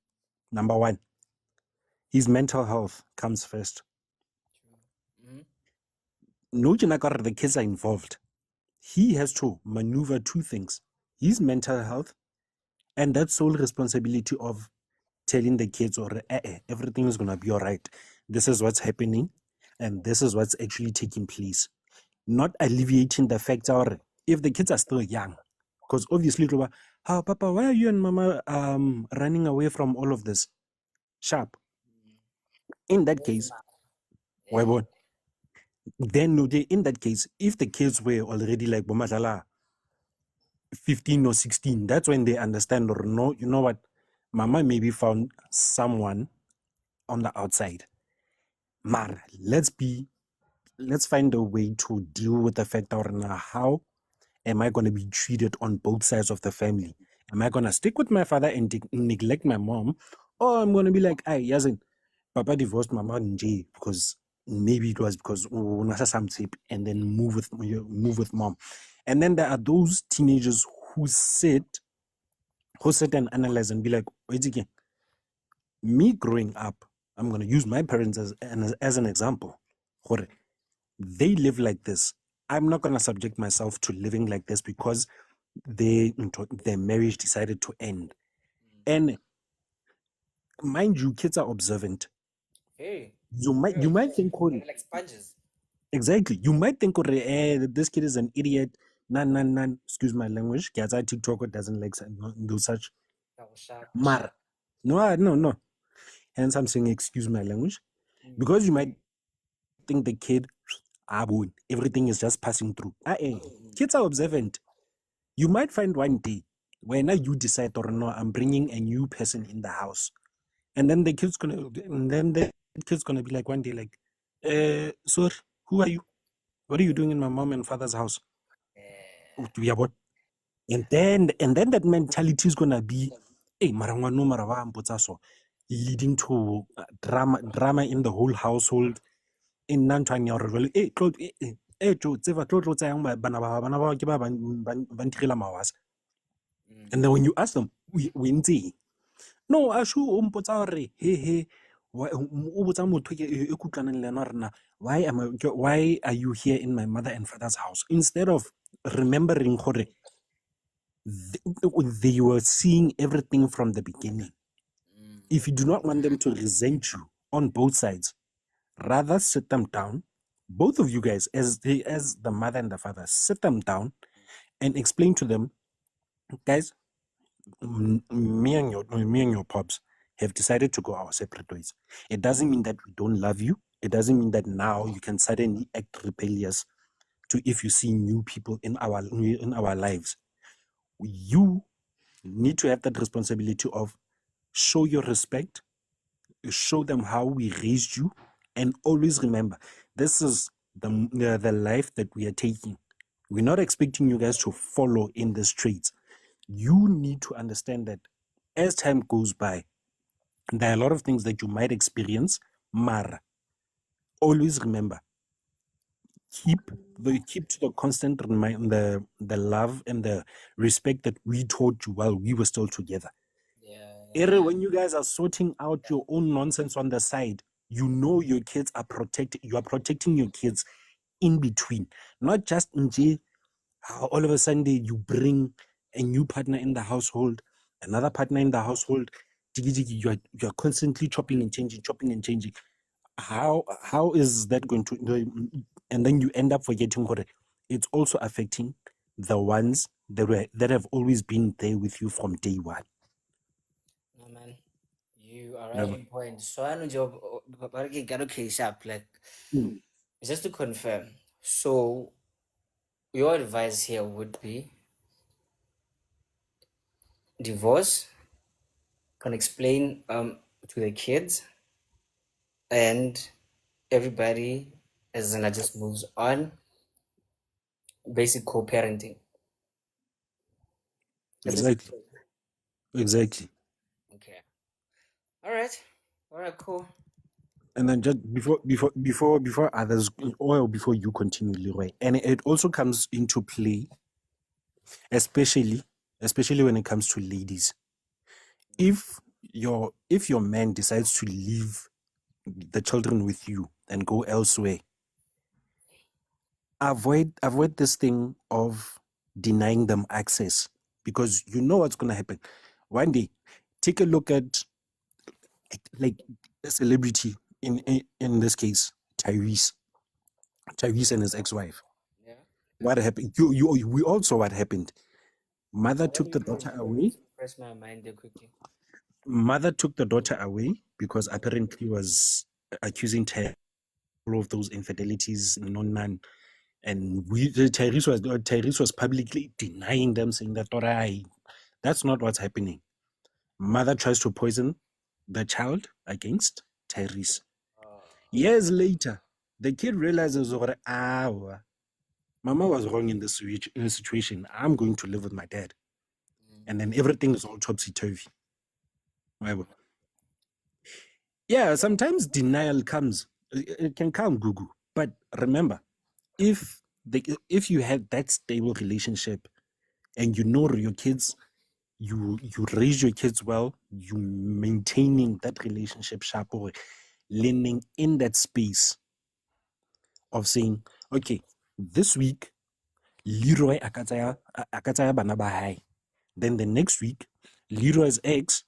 number one, his mental health comes first. No, the kids are involved. He has to maneuver two things: his mental health and that sole responsibility of telling the kids, or everything is gonna be all right. This is what's happening, and this is what's actually taking place. Not alleviating the fact that if the kids are still young, because obviously, Papa, why are you and Mama running away from all of this? Sharp. In that case, Yeah. then in that case, if the kids were already like bomadala 15 or 16, that's when they understand, or no, you know what, mama maybe found someone on the outside. Mar, let's find a way to deal with the fact that now how am I going to be treated on both sides of the family? Am I going to stick with my father and neglect my mom? Or I'm going to be like, I Yazin, Papa divorced my mom because maybe it was because unasa some tip and then move with mom. And then there are those teenagers who sit and analyze and be like, wait again, me growing up, I'm going to use my parents as an example. They live like this. I'm not going to subject myself to living like this because their marriage decided to end. And mind you, kids are observant. Very. You might think, They're like sponges. exactly. You might think, this kid is an idiot. Nan. Excuse my language. Kids are TikTok doesn't like do such. Mar. No. Hence, I'm saying excuse my language because you might think the kid, everything is just passing through. Kids are observant. You might find one day when you decide, or no, I'm bringing a new person in the house, and then the kid's gonna be like one day, like, sir, who are you? What are you doing in my mom and father's house? And then that mentality is gonna be, hey, leading to drama in the whole household. In Nantwang, and then when you ask them, we no, ashu umpotsa hore he why are you here in my mother and father's house? Instead of remembering hore they were seeing everything from the beginning. If you do not want them to resent you on both sides, rather sit them down, both of you guys, as the mother and the father, sit them down and explain to them, guys, me and your pops have decided to go our separate ways. It doesn't mean that we don't love you. It doesn't mean that now you can suddenly act rebellious to if you see new people in our lives. You need to have that responsibility of show your respect, show them how we raised you, and always remember this is the life that we are taking. We're not expecting you guys to follow in the streets. You need to understand that as time goes by, there are a lot of things that you might experience. Mara, always remember, keep to the constant the love and the respect that we taught you while we were still together. When you guys are sorting out your own nonsense on the side, you know your kids are protected. You are protecting your kids in between, not just in jail. All of a sudden you bring a new partner in the household, another partner in the household. You are constantly chopping and changing. How is that going to? And then you end up forgetting what it's also affecting the ones that have always been there with you from day one. No, man, you are right on point. So I know job, but okay, sharp. Like, just to confirm. So your advice here would be divorce, can explain to the kids, and everybody as in just moves on. Basic co-parenting. Exactly. Okay. All right, cool. And then just before others, or before you continue, Leroy, and it also comes into play, especially when it comes to ladies. If your man decides to leave the children with you and go elsewhere, avoid this thing of denying them access, because you know what's going to happen. One day, take a look at like a celebrity in this case, Tyrese and his ex-wife. Yeah. What happened? We also what happened. Mother took the daughter away. Press my mind there quickly. Mother took the daughter away because apparently was accusing all of those infidelities, none. And Tyrese was publicly denying them, saying that that's not what's happening. Mother tries to poison the child against Tyrese. Years later, the kid realizes, Mama was wrong in this situation. I'm going to live with my dad. And then everything is all topsy-turvy. Yeah, sometimes denial comes. It can come, Gugu. But remember, if you had that stable relationship and you know your kids, you raise your kids well, you maintaining that relationship sharp or learning in that space of saying, okay, this week Leroy akatsaya bana ba hae. Then the next week, Leroy's ex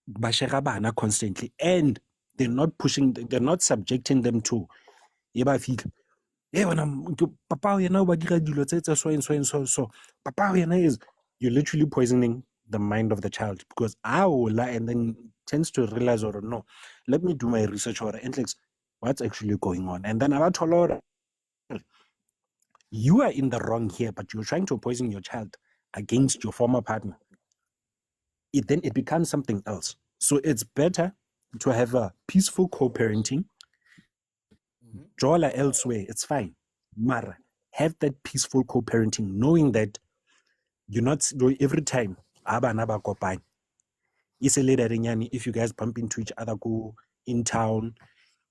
ba shera bana constantly, and they're not subjecting them to eba fitlha papa yena ba dira dilo tse so papa yena is, you're literally poisoning the mind of the child, because and then tends to realize, or no, let me do my research, or what's actually going on. And then you are in the wrong here, but you're trying to poison your child against your former partner. Then it becomes something else. So it's better to have a peaceful co-parenting. Jola elsewhere, it's fine. Mara, have that peaceful co-parenting, knowing that you're not every time. If you guys bump into each other, go in town,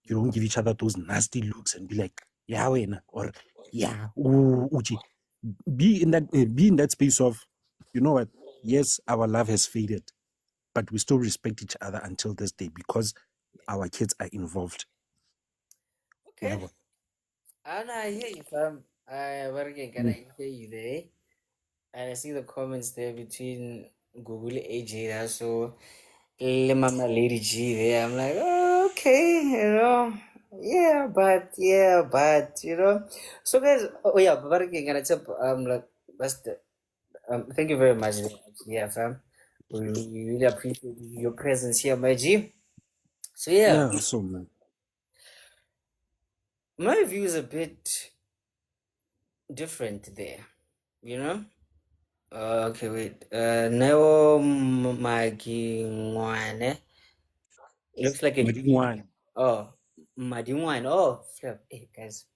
you don't give each other those nasty looks and be like, yeah, or yeah, uchi. Be in that space of, you know what? Yes, our love has faded, but we still respect each other until this day because our kids are involved. Okay. And I hear you, fam. Can I hear you there? And I see the comments there between Google AJ, so Mama Lady G there. I'm like, oh, okay, yeah, but So guys, oh yeah, but again, can I tell like that's the thank you very much. Yeah, fam. We really appreciate your presence here, my G. So yeah, Yeah, so man. my view is a bit different there, you know. Okay, wait. Neo Magingwane. It looks like a Madingwane. oh Madingwane. Oh, flip. Hey guys,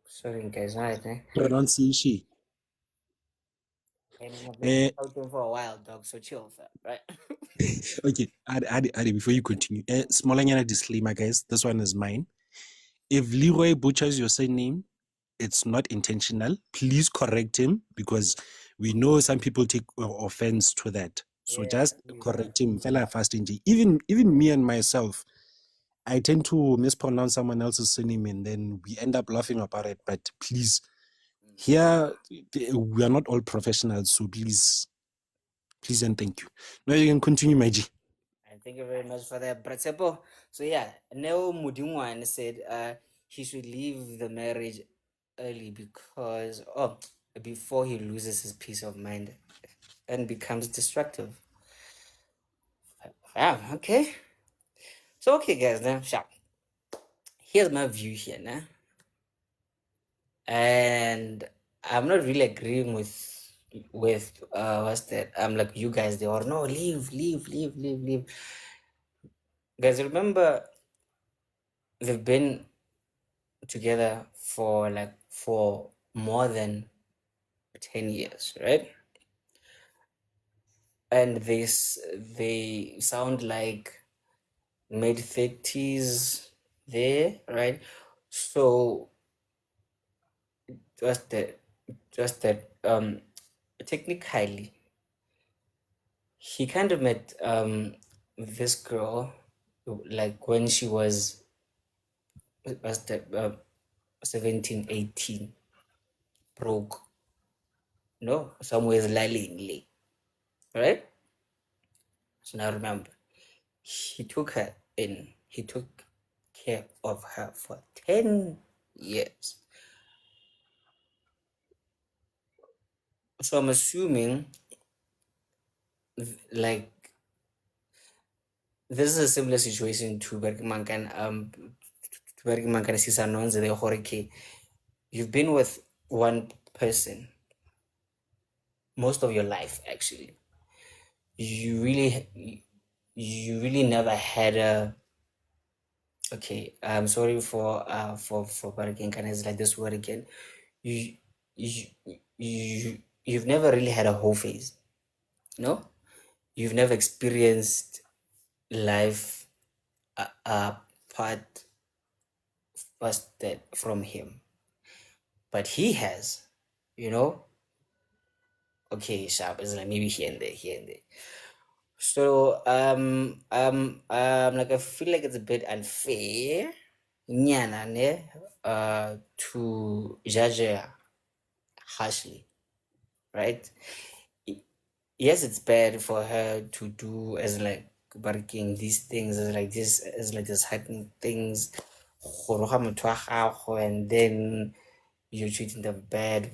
sorry guys, right? Pronunciation. And I've been Uh, talking for a while, dog. So chill, fam, right? okay, Adi, before you continue, small disclaimer, guys. This one is mine. If Leroy butchers your surname, it's not intentional. Please correct him, because we know some people take offense to that. So Yeah, just correct him. Fella fast indeed. Even me and myself, I tend to mispronounce someone else's surname and then we end up laughing about it. But please, here we are not all professionals, so please and thank you. Now you can continue, my G. and thank you very much for that, Bratsepo. So yeah, Neo Mudingwan said he should leave the marriage early because before he loses his peace of mind and becomes destructive. Yeah, okay. So okay guys, then here's my view here now. And I'm not really agreeing with what's that? I'm like you guys, they are no leave. Guys, remember they've been together for more than 10 years, right? And they sound like mid-30s there, right? So just that technically he kind of met this girl like when she was 17, 18, broke, no, somewhere lullingly, right? So now remember, he took her in, he took care of her for 10 years. So I'm assuming like this is a similar situation to Bergmankan Sisa Nonze the Horike. You've been with one person most of your life, actually. You really never had a, okay, I'm sorry for Bergen, can I like this word again? You you you've never really had a whole phase, no? You've never experienced life apart first that from him, but he has, you know. Okay, sharp is like maybe here and there, here and there. So like I feel like it's a bit unfair, nyana ne, to judge her harshly, right? Yes, it's bad for her to do as like barking these things, as like this hurting things, and then you're treating them bad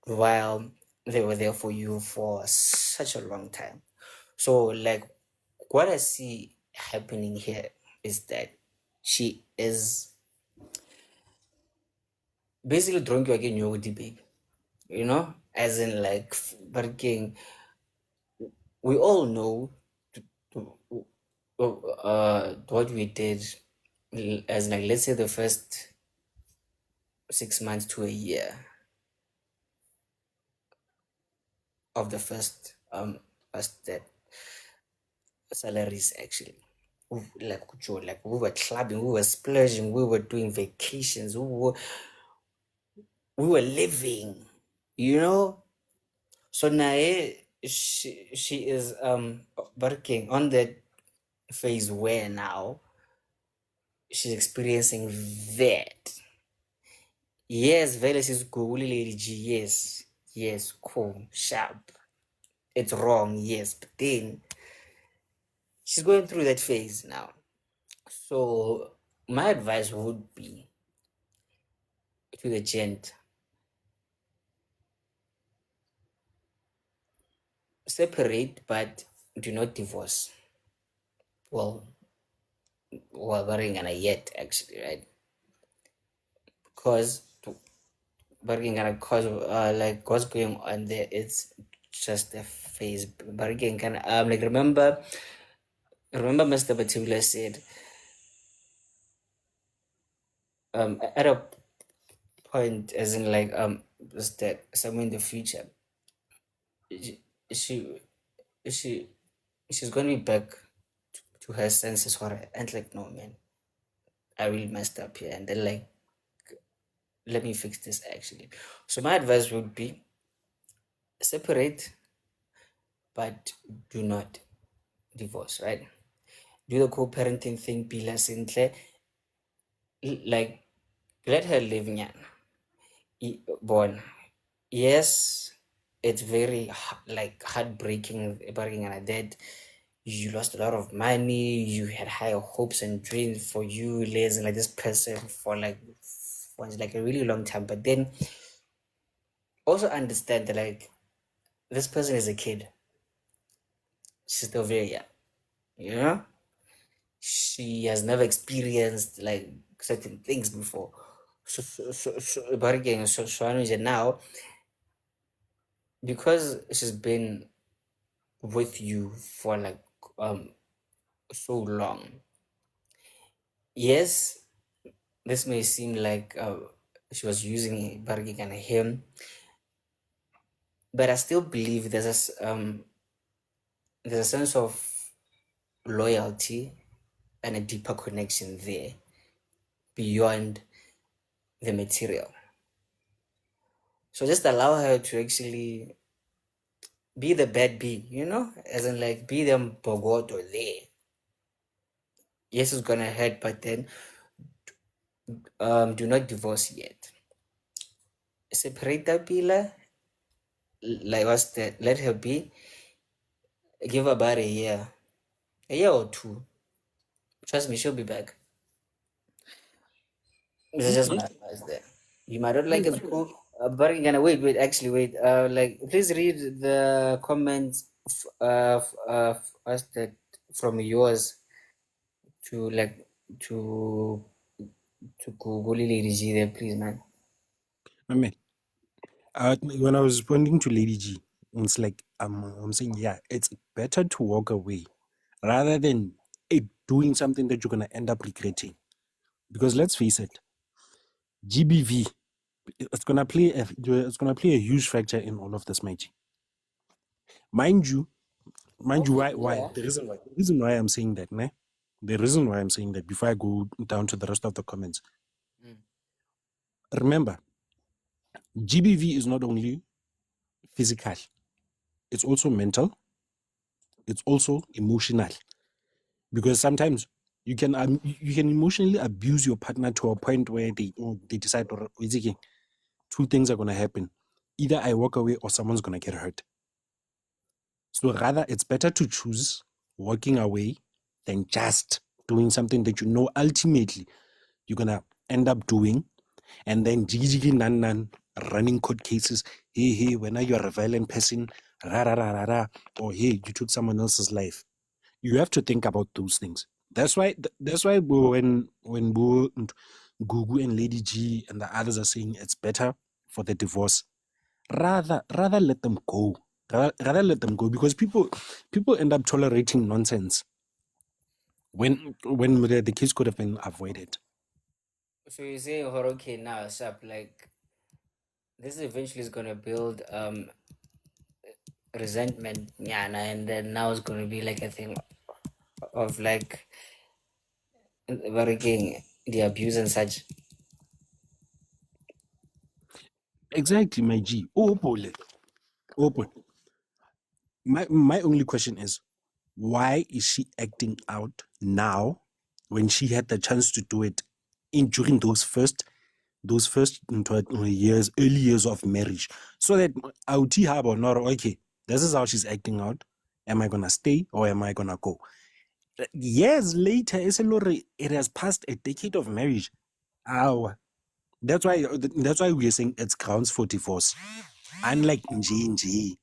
while they were there for you for such a long time. So like what I see happening here is that she is basically throwing you again your debate, you know, as in like barking. We all know what we did, as like let's say the first 6 months to a year of the first that salaries actually. Like we were clubbing, we were splurging, we were doing vacations, we were living, you know. So now she is working on that phase where now she's experiencing that. Yes, Vele is cool, Lady G. Yes, cool, sharp. It's wrong, yes, but then she's going through that phase now. So my advice would be to the gent, separate but do not divorce. Well, barring and yet actually, right? Because barring and cause like what's going on there, it's just a phase. Barring can like remember Mr. Batula said at a point as in like is that somewhere in the future she she she's gonna be back to her senses for her and like no man, I really messed up here, and then like let me fix this actually. So my advice would be separate but do not divorce, right? Do the co-parenting thing, be less simple, like let her live nyan. Born. Yes, it's very like heartbreaking and that you lost a lot of money, you had higher hopes and dreams for you, liaising like this person for like a really long time. But then also understand that like this person is a kid. She's still very young, you know? She has never experienced like certain things before. But again, so now, because she's been with you for like so long, yes, this may seem like she was using bargaining and him, but I still believe there's a sense of loyalty and a deeper connection there beyond the material. So just allow her to actually be the bad bee, you know, as in like be them bogoto there. Yes, it's gonna hurt, but then do not divorce yet. Separate that pillar, like what's that? Let her be. Give her about a year or two. Trust me, she'll be back. This is just my advice there. You might not like it, cool. But you're gonna wait. Actually, wait. Like, please read the comments. What's that from yours? to like to Google Lady G there, please, man. I mean, when I was responding to Lady G, it's like I'm saying, yeah, it's better to walk away rather than it doing something that you're gonna end up regretting. Because let's face it, GBV it's gonna play a huge factor in all of this, Maggie. Mind you, Okay, why yeah. the reason why I'm saying that, ne? The reason why I'm saying that before I go down to the rest of the comments. Mm. Remember, GBV is not only physical, it's also mental, it's also emotional. Because sometimes you can emotionally abuse your partner to a point where they decide, or two things are gonna happen. Either I walk away or someone's gonna get hurt. So rather, it's better to choose walking away than just doing something that you know ultimately you're gonna end up doing, and then jiggy nan nan running court cases. Hey, when you're a violent person, ra ra ra ra ra, or hey, you took someone else's life. You have to think about those things. That's why. That's why when Gugu and Lady G and the others are saying it's better for the divorce, rather let them go. Rather let them go, because people end up tolerating nonsense when the case could have been avoided. So you're saying, okay, now, sharp, like this eventually is gonna build resentment, yeah, and then now it's gonna be like a thing of like working the abuse and such. Exactly, my G. Open. My only question is, why is she acting out now when she had the chance to do it during those first early years of marriage? So that out or not, okay, this is how she's acting out. Am I gonna stay or am I gonna go? Years later, it has passed a decade of marriage. Ow. That's why we're saying it's grounds for divorce. Unlike Nji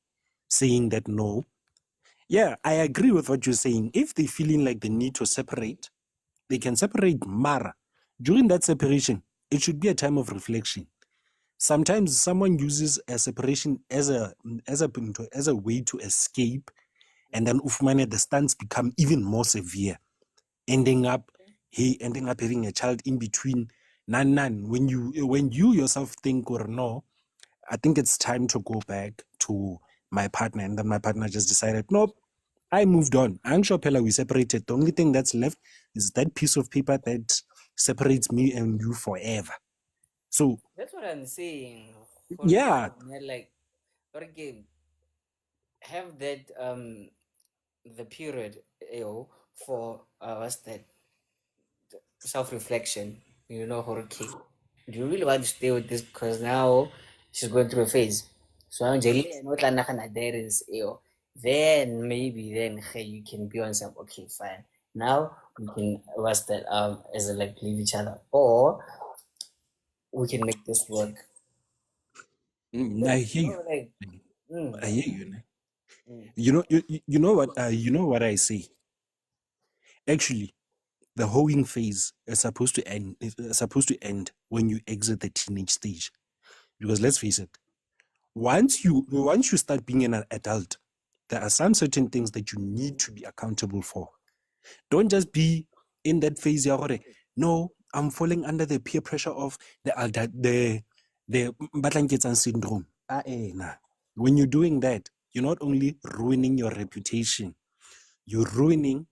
saying that no. Yeah, I agree with what you're saying. If they're feeling like they need to separate, they can separate. Mara, during that separation, it should be a time of reflection. Sometimes someone uses a separation as a way to escape, and then ufmane the stunts become even more severe, ending up having a child in between. Nan when you yourself think, or no, I think it's time to go back to my partner, and then my partner just decided, nope, I moved on. I'm sure Pella, we separated. The only thing that's left is that piece of paper that separates me and you forever. So That's what I'm saying. yeah, Like, okay, have that the period, for what's that, self-reflection. Okay, do you really want to stay with this? Because now she's going through a phase. So I'm jelly not like there is, then maybe then, hey, you can be on some, okay, fine. Now we can, what's that, as a, like, leave each other, or we can make this work. I hear you. Like, mm, I hear you. mm. You know what I say. Actually, the hoeing phase is supposed to end when you exit the teenage stage. Because let's face it, once you start being an adult, there are some certain things that you need to be accountable for. Don't just be in that phase. No, I'm falling under the peer pressure of the Batlanketsan syndrome. Nah. When you're doing that, you're not only ruining your reputation, you're ruining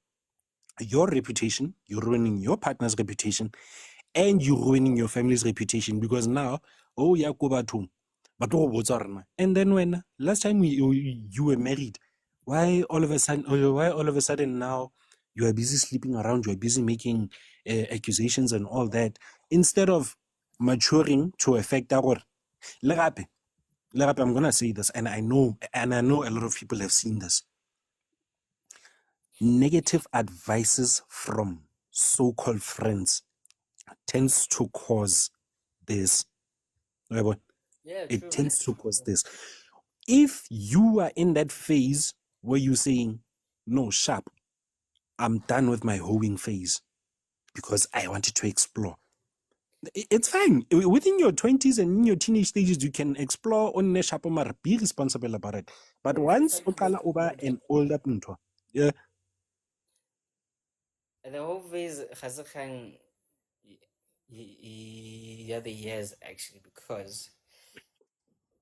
you're ruining your partner's reputation, and you're ruining your family's reputation, because now, oh yeah, go back home. But and then when last time you were married, why all of a sudden now you are busy sleeping around, you are busy making accusations and all that, instead of maturing to affect our legape. I'm gonna say this, and I know a lot of people have seen this. Negative advices from so-called friends tends to cause this. Yeah, It true. tends to cause this. If you are in that phase where you're saying, no, sharp, I'm done with my hoeing phase, because I wanted to explore. It's fine. Within your 20s and in your teenage stages, you can explore on the shop, be responsible about it. But once ukala over an older mntwa, yeah, The whole phase Khazakhan the other years actually, because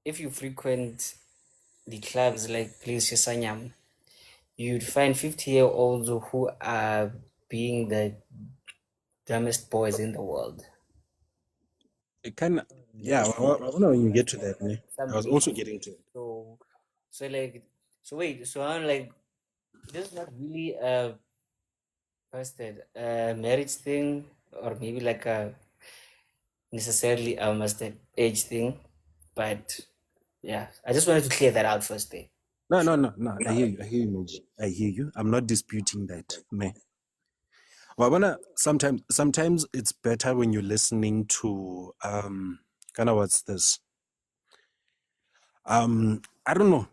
if you frequent the clubs like Place Shisanyam, you'd find 50-year-olds who are being the dumbest boys in the world. it kind of, yeah. Like, When you get to that, ne, some I was also basic. getting to it. So like, so wait, so I'm like, this is not really a busted marriage thing, or maybe like a necessarily a mustard age thing, but yeah, I just wanted to clear that out first day. No. I hear you, Meji. I hear you. I'm not disputing that. Ne. Well, sometimes it's better when you're listening to kind of what's this? I don't know.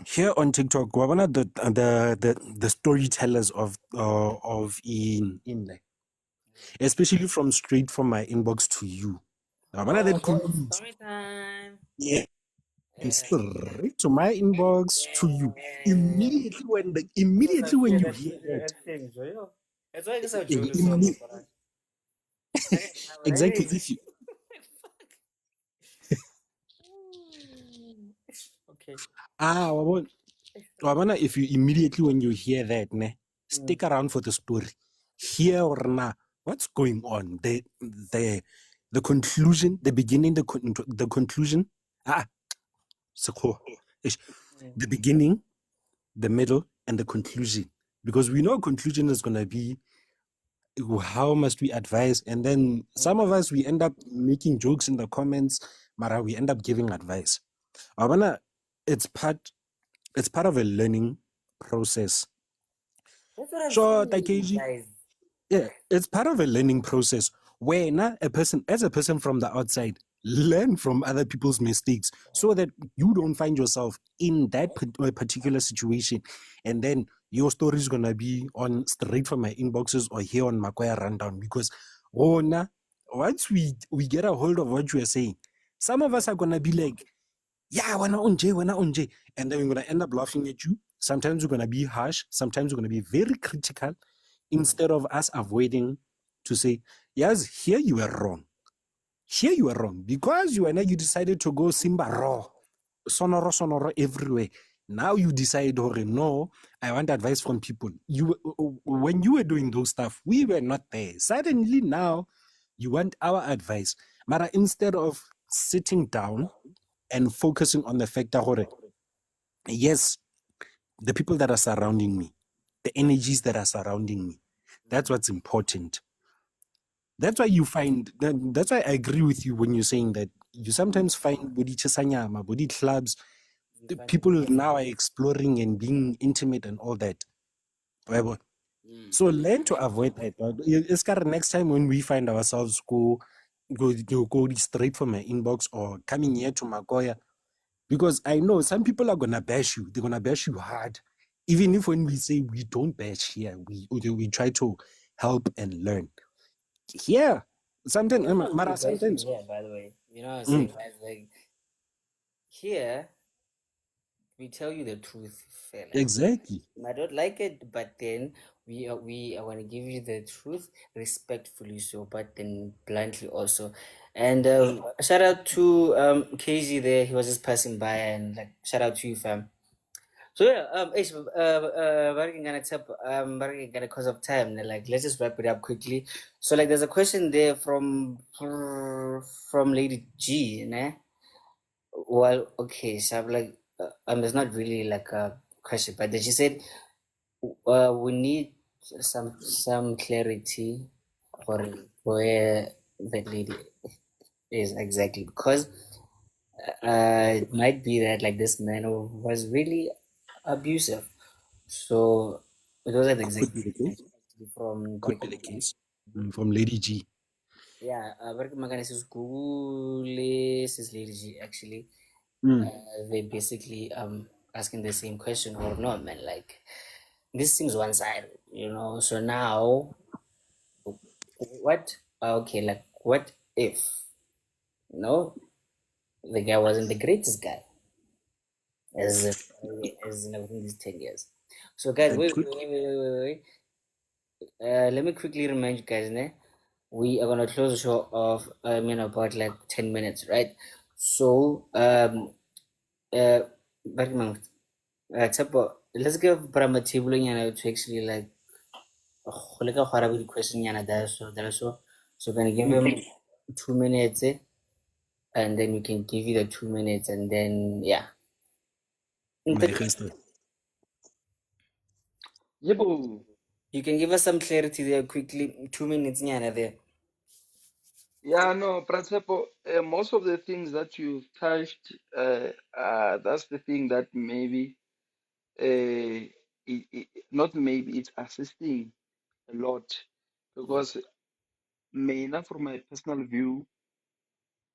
Here on TikTok, wabona the storytellers of in there, especially straight from my inbox to you. Wabona that community, Story time. yeah, and Yeah. straight to my inbox to you. Immediately when you hear that, That's why I guess I'll eh, join this song. imme- exactly. If you Okay. wabona, if you immediately when you hear that, ne, stick around for the story. Here or now, what's going on? The conclusion, the beginning, the conclusion. Sekgowa. Eish. The beginning, the middle, and the conclusion. Because we know conclusion is gonna be how must we advise, and then some of us we end up making jokes in the comments, Mara, we end up giving advice. Wabona, it's part of a learning process. That's what I'm Sure, saying, Takeji. guys. Yeah, it's part of a learning process where now as a person from the outside, learn from other people's mistakes so that you don't find yourself in that particular situation. And then your story is going to be on straight from my inboxes or here on Makoya Rundown, because now once we get a hold of what you are saying, some of us are going to be like, yeah, when unje, and then we're gonna end up laughing at you. Sometimes we're gonna be harsh, sometimes we're gonna be very critical, instead of us avoiding to say, yes, here you were wrong. Here you were wrong. Because you decided to go Simba raw, sonoro everywhere. Now you decide, oh no, I want advice from people. When you were doing those stuff, we were not there. Suddenly now you want our advice. Mara, instead of sitting down and focusing on the fact that, yes, the people that are surrounding me, the energies that are surrounding me, that's what's important. That's why that's why I agree with you when you're saying that you sometimes find body chesanyama, body clubs, the people now are exploring and being intimate and all that. So learn to avoid that. It's got next time when we find ourselves go straight from my inbox or coming here to Makoya. Because I know some people are gonna bash you. They're gonna bash you hard. Even if when we say we don't bash here, we try to help and learn. Here, sometimes, Mara, sometimes. Yeah, by the way, you know what I'm Mm, saying, guys? Like, here, we tell you the truth, fella. exactly. You might not like it, but then we are gonna give you the truth respectfully, so, but then bluntly also. And shout out to KZ there. He was just passing by, and like shout out to you, fam. So yeah, Barry gonna tap Barry gonna cause of time. Like let's just wrap it up quickly. So like there's a question there from Lady G, né? Well, okay, so I'm like it's not really like a question, but then she said we need some clarity for where that lady is exactly, because it might be that like this man was really abusive. So those are the exact Could be the case. from Could be the case. From Lady G. yeah, Bariki Magana says Google says Lady G actually. Mm. They basically asking the same question or not, man. Like this thing's one sided, you know. So now what? Okay, like what if? No, the guy wasn't the greatest guy as in within these 10 years. So guys, But wait. Let me quickly remind you guys, ne? We are gonna close the show off in about like 10 minutes, right? So back Tsepo, let's give Brahma table to actually like look at what question there. So gonna give him 2 minutes, and then we can give you the 2 minutes, and then yeah. Yebo. You can give us some clarity there quickly. 2 minutes there. Yeah, no, Pratsepo, most of the things that you've touched, that's the thing that maybe, not maybe, it's assisting a lot. Because, Meina, from my personal view,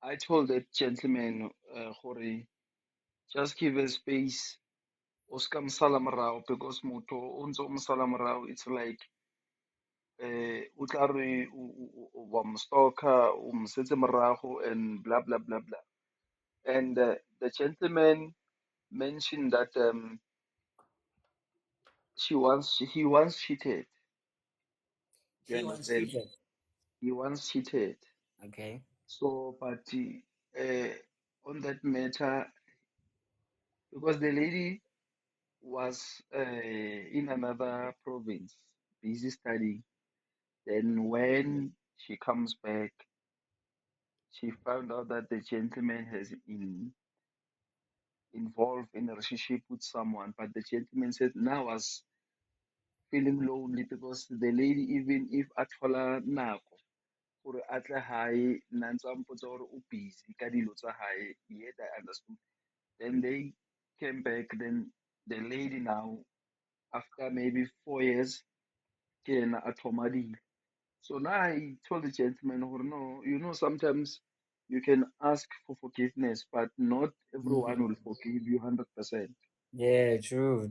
I told that gentleman, Hori, just give a space, Oscar Msalamrao, because Moto, Unzo Msalamrao, it's like, o tla re wa mo stalker, o mo setse morago, and blah blah blah blah. And the gentleman mentioned that he once cheated. You He wants understand? feedback. He once cheated. Okay. So, but on that matter, because the lady was in another province, busy studying. Then when she comes back, she found out that the gentleman has involved in a relationship with someone. But the gentleman said, now I was feeling lonely because the lady, even if athola nako gore a tle hae nna ntse a mpotsa gore o busy ka dilo tsa hae, yet I understood. Then they came back. Then the lady now, after maybe 4 years, ke yena a thoma dilo. So now I told the gentleman, "Oh, no, sometimes you can ask for forgiveness, but not everyone will forgive you 100%. Yeah, true.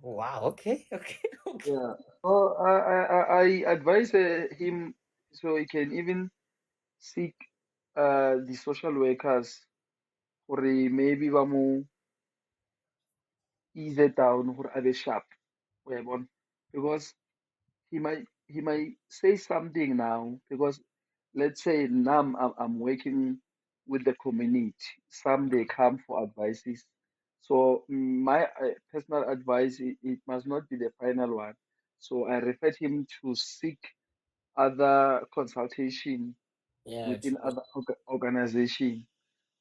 Oh, wow. Okay. Okay. Yeah. So I advise him so he can even seek the social workers or maybe ba mo ease it down or a be sharp. O ya bona? Because he might say something now because let's say now I'm working with the community. Some they come for advices. So my personal advice, it must not be the final one. So I refer him to seek other consultation Yeah, within true. other organization.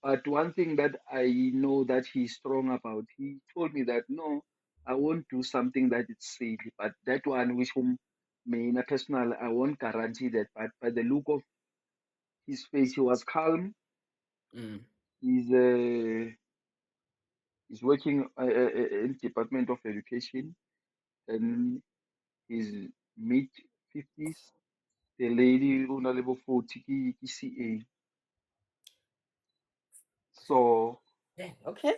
But one thing that I know that he's strong about, he told me that no, I won't do something that is silly, but that one which whom me in a personal, I won't guarantee that. But by the look of his face, he was calm. Mm. He's he's working in Department of Education, and he's mid 50s. The lady una level 40 ki CA. So Yeah. Okay.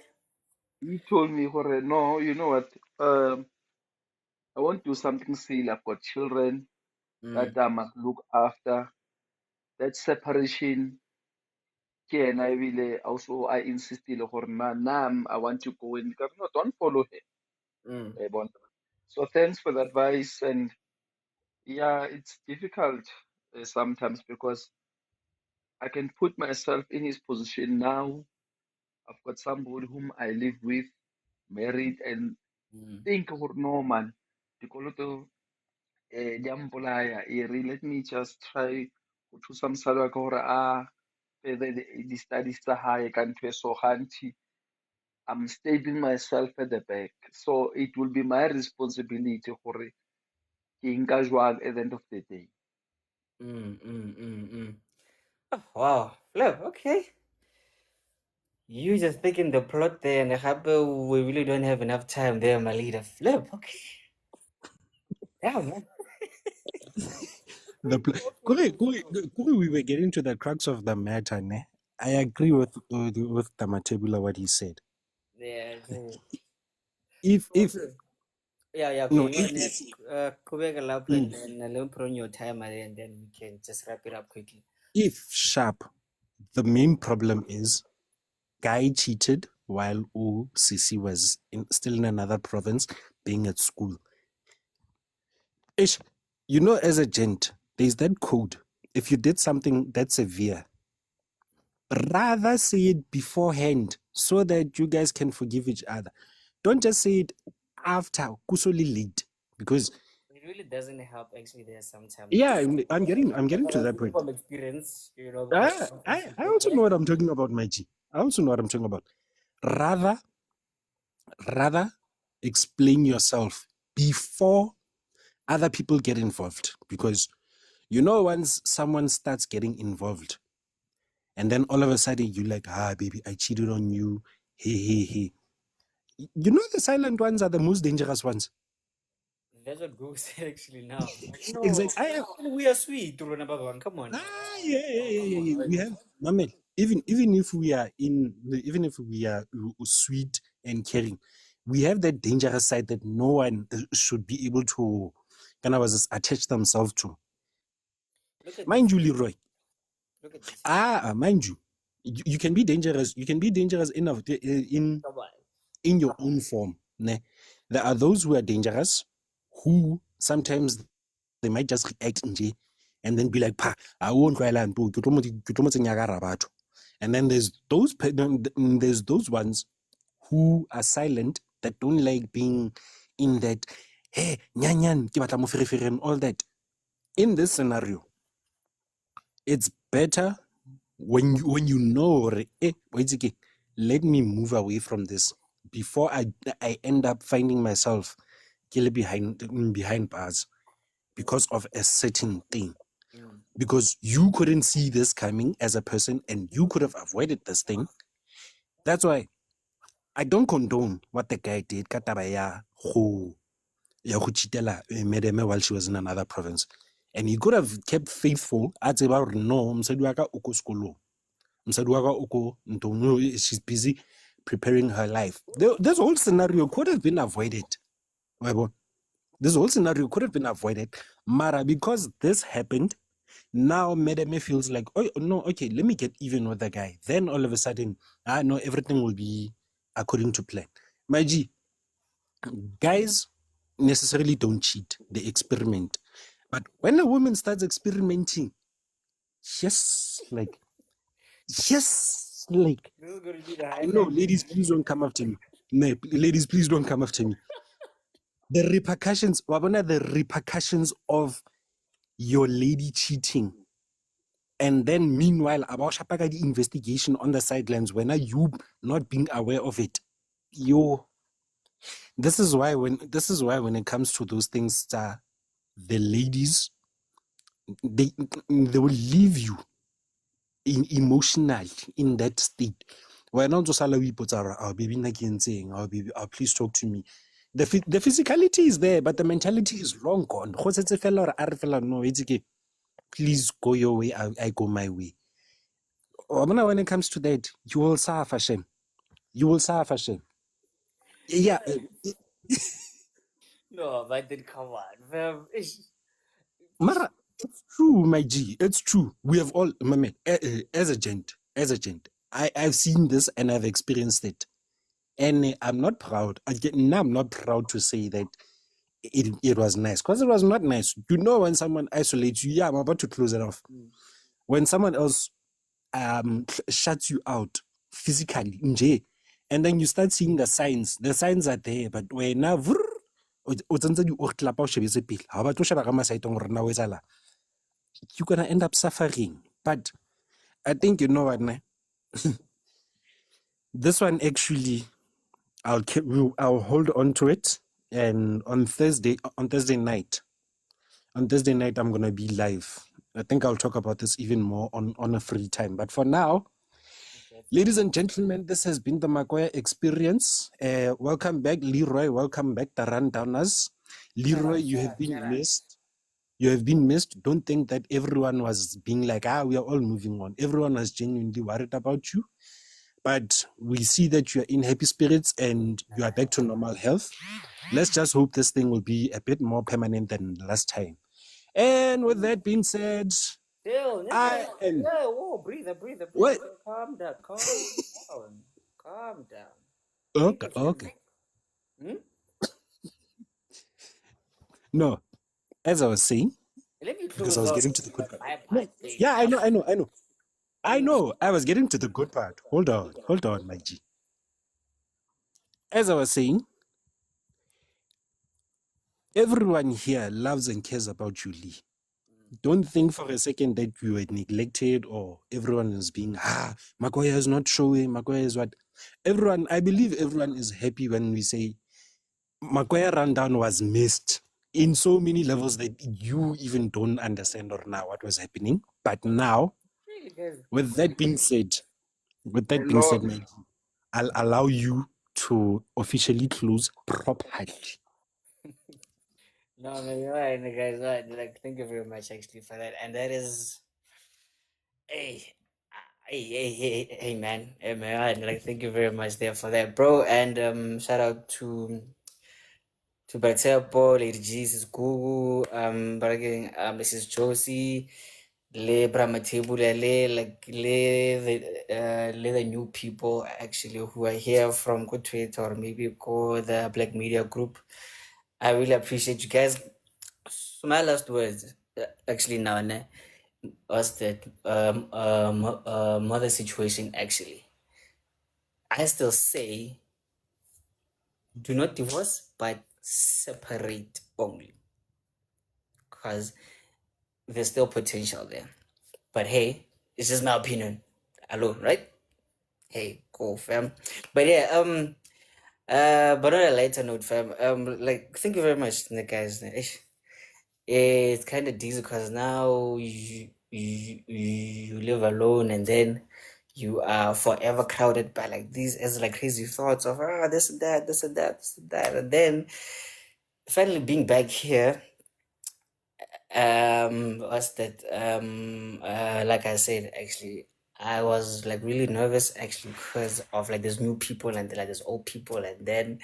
he told me, "Hore, no, you know what? I won't do something silly. I've got children Mm. that I must look after. That separation, can I really also I insisted I want to go in. No, don't follow her. Mm. So thanks for the advice. And yeah, it's difficult sometimes because I can put myself in his position now. I've got somebody whom I live with, married, and Mm. think, no man, dikoloto di a mpolaya, let me just try go thusa mosadi wa ka gore a further di-studies tsa hae ka ntho e so gantsi I'm stabbing myself at the back. So it will be my responsibility gore ke nka jwang at the end of the day. Oh, wow. Look, okay. You just thinking the plot there, and we really don't have enough time there, my leader. Flip. Okay. Yeah, man. We were getting to the crux of the matter, ne? I agree with Tamatebula what he said. Yeah, true. If So true. Yeah, No, okay. You want if, to kubeka lapho and then let me put on your timer and then we can just wrap it up quickly. if sharp, the main problem is guy cheated while Sisi was still in another province being at school. Ish, you know, as a gent, there's that code. If you did something that severe, rather say it beforehand so that you guys can forgive each other. Don't just say it after, kusoli late, because It really doesn't help actually there sometimes. yeah, I'm getting to that point. From experience, you know, I also know what I'm talking about, my G. I also know what I'm talking about. Rather explain yourself before other people get involved, because you know, once someone starts getting involved and then all of a sudden you're like, baby, I cheated on you, hey. You know, the silent ones are the most dangerous ones. That's what Google said actually now. No, Exactly. we are sweet, Rona Baban. Come on. Yeah. We have, Mamel, even if we are even if we are sweet and caring, we have that dangerous side that no one should be able to kind of attach themselves to. Look at Mind this. you, Leroy. Look at this. Mind you, you can be dangerous. You can be dangerous enough Come on. in your own form. Ne? There are those who are dangerous, who sometimes they might just react nje, and then be like, "Pa, I won't try land to And then there's those ones who are silent, that don't like being in that, hey, nyan, ke batla moferefere and all that. In this scenario, it's better when you know, let me move away from this before I end up finding myself behind bars because of a certain thing. Because you couldn't see this coming as a person and you could have avoided this thing. That's why I don't condone what the guy did. Katabaya ho cheatela Medeme while she was in another province. And he could have kept faithful. I'd say about no, msadi waka uko skolo. Msadi waka uko ntonyo, she's busy preparing her life. This whole scenario could have been avoided. This whole scenario could have been avoided. Mara, because this happened, now Medeme feels like, oh no, okay, let me get even with the guy. Then all of a sudden, I know everything will be according to plan. My G, guys necessarily don't cheat, they experiment. But when a woman starts experimenting, yes, like, This is going to be the I know, highlight. ladies, please don't come after me. No, ladies, please don't come after me. The repercussions, Wabona, the repercussions of your lady cheating. And then meanwhile, about Shapagadi investigation on the sidelines, when are you not being aware of it? This is why when it comes to those things, the ladies, they will leave you emotionally in that state. Why not just allow people to baby saying, baby, please talk to me. The physicality is there, but the mentality is long gone. No, it's okay. Please go your way, I go my way. When it comes to that, you will suffer shame. You will suffer shame. Yeah. No, but then come on, fam. Mara, it's true, my G. It's true. We have all, Mame, as a gent, I've seen this and I've experienced it. And I'm not proud. Again, I'm not proud to say that it was nice, because it was not nice. You know, when someone isolates you, yeah, I'm about to close it off. When someone else shuts you out physically, nje, and then you start seeing the signs are there, but when now you're gonna end up suffering. But I think, you know what, ne? This one actually, I'll hold on to it, and on Thursday night, I'm gonna be live. I think I'll talk about this even more on a free time. But for now, ladies and gentlemen, this has been the Makoya experience. Welcome back, Leroy. Welcome back, the rundowners. Leroy, you have been missed. You have been missed. Don't think that everyone was being like, we are all moving on. Everyone was genuinely worried about you. but we see that you're in happy spirits and you are back to normal health. Let's just hope this thing will be a bit more permanent than last time. And with that being said, Still, I am. yeah, whoa, breathe. What? Calm down. Calm down. Take Okay, it okay. easy. Hmm? No, as I was saying, Let me because I close was out getting to the good part. my No, part. yeah, I know. I was getting to the good part. Hold on, my G. As I was saying, everyone here loves and cares about you, Lee. Don't think for a second that you were neglected or everyone is being, Makoya is not showing, Makoya is what. Everyone, I believe everyone is happy when we say Makoya rundown was missed in so many levels that you even don't understand or now what was happening. But now, Really, guys. with that being said, Hello. mate, I'll allow you to officially close properly. No, man, you're right, guys. Right. Like, thank you very much, actually, for that. And that is, hey, hey, man, hey, man. Right. Like, thank you very much there for that, bro. And shout out to Batepo, Lady Jesus, Gugu, Mrs. Josie, le Bramatebula, le the new people actually who are here from Good Twitter or maybe call the Black Media Group. I really appreciate you guys. So my last words, actually now, ne, was that mother situation actually. I still say, do not divorce, but separate only, because there's still potential there. But hey, it's just my opinion alone, right? Hey, cool, fam. But yeah, but on a lighter note, fam, like, thank you very much, the guys. It's kind of dizzy because now you live alone, and then you are forever crowded by like these as like crazy thoughts of this and that, this and that, this and that, and then finally being back here, what's that, like I said, actually I was like really nervous actually because of like there's new people and like there's old people, and then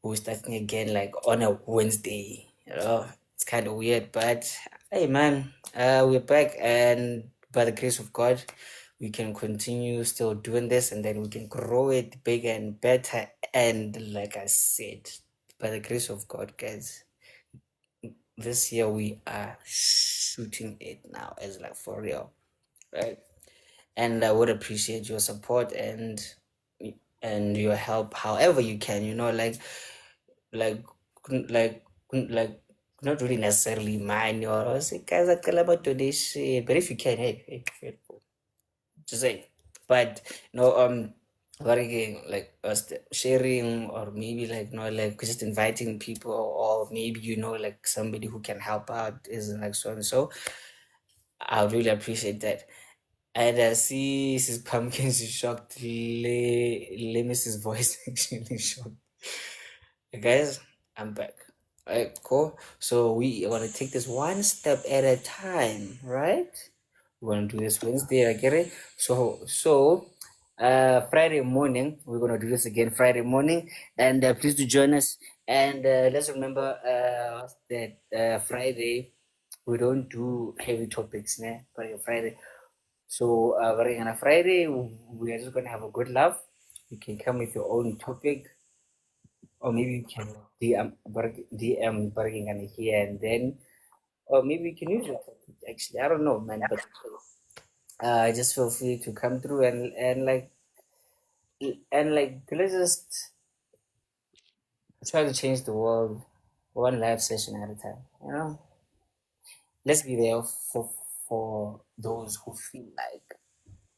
we're starting again like on a Wednesday, it's kind of weird, but hey man, we're back, and by the grace of God we can continue still doing this, and then we can grow it bigger and better, and like I said, by the grace of God, guys, this year we are shooting it now as like for real, right? And I would appreciate your support and your help however you can, like like like not really necessarily mine or say guys I tell about donation, but if you can, hey, just say. But no, what again, like us sharing, or maybe like like just inviting people, or maybe like somebody who can help out is like so and so. I would really appreciate that. And I see Mrs. Pumpkin, she's shocked. Le Mrs. Voice actually shocked. Guys, I'm back. Alright, cool. So we are gonna take this one step at a time, right? We're gonna do this Wednesday, I get it. So Friday morning, we're gonna do this again Friday morning, and please do join us. And let's remember that Friday we don't do heavy topics, ne? But Friday. So on a Friday, we are just gonna have a good laugh. You can come with your own topic, or maybe you can DM Barking and here and then, or maybe you can use your topic. Actually, I don't know, man, but just feel free to come through and let's just try to change the world one live session at a time. Let's be there for those who feel like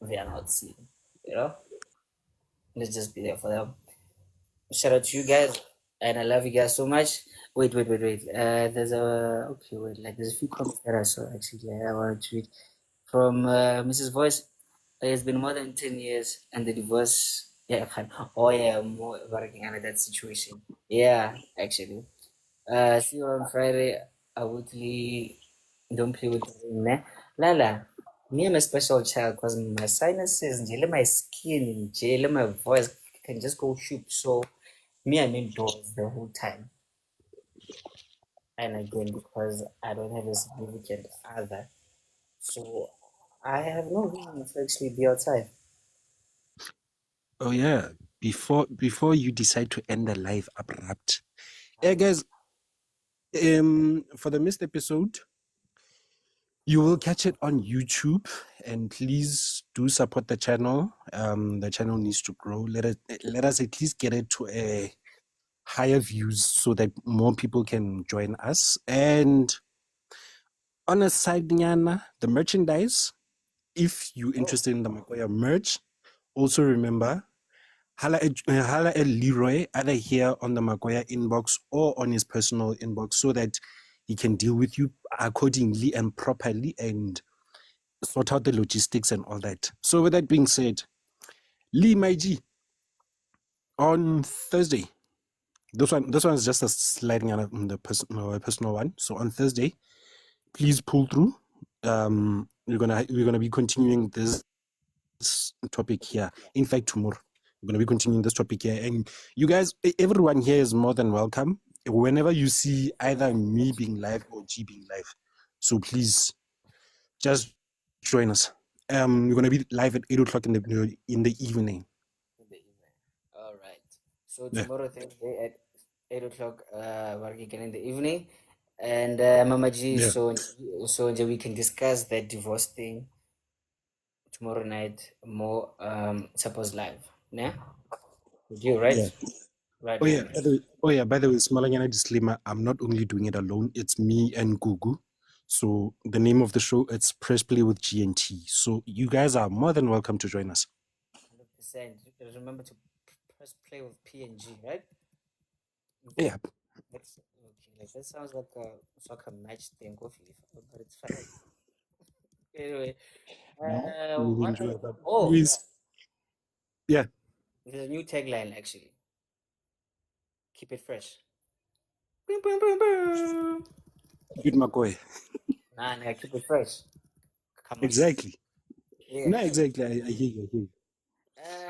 they are not seen. Let's just be there for them. Shout out to you guys, and I love you guys so much. Wait. There's a okay. Wait, like there's a few comments that I saw actually. Yeah, I wanted to read from Mrs. Voice. It's been more than 10 years, and the divorce. Yeah, fine. Oh yeah, more working under that situation. Yeah, actually. See you on Friday. I would don't play with me, Lala. Me, I'm a special child because my sinuses, njele my skin, njele my voice can just go shoot. So me, I'm indoors the whole time. And again, because I don't have a significant other, so I have no reason to actually be outside. Oh yeah. Before you decide to end the life abrupt. Guys, for the missed episode, you will catch it on YouTube, and please do support the channel. The channel needs to grow. Let us at least get it to a higher views so that more people can join us. And on a side, Nyana, the merchandise, if you're interested in the Makoya merch, also remember, hala at Leroy, either here on the Makoya inbox or on his personal inbox, so that he can deal with you accordingly and properly and sort out the logistics and all that. So with that being said, Lee, my G, on Thursday, this one is just a sliding out of the personal one. So on Thursday, please pull through. We're gonna be continuing this topic here. In fact, tomorrow we're gonna be continuing this topic here, and you guys, everyone here is more than welcome. Whenever you see either me being live or G being live, so please just join us. We're gonna be live at 8 o'clock in the evening. In the evening. All right. So Yeah. tomorrow Thursday at 8 o'clock, work again in the evening, and Mama G. Yeah. So we can discuss that divorce thing tomorrow night more. Suppose live. Yeah. With you, right? Yeah. Right, Oh yeah. man. By the way, Smalangana disclaimer. I'm not only doing it alone. It's me and Gugu. So the name of the show, it's Press Play with GNT. So you guys are more than welcome to join us. 100%. Remember to press play with PNG, right? Yeah. That's okay. Like that sounds like a soccer match thing of FIFA, but it's fine. Anyway, We'll what? enjoy that. Oh, Anyways, yeah. there's a new tagline actually. Keep it fresh. Boom, boom, boom, boom. Good McCoy. Nah, keep it fresh. Come on. Exactly. Yeah. No, exactly. I hear you. I hear you.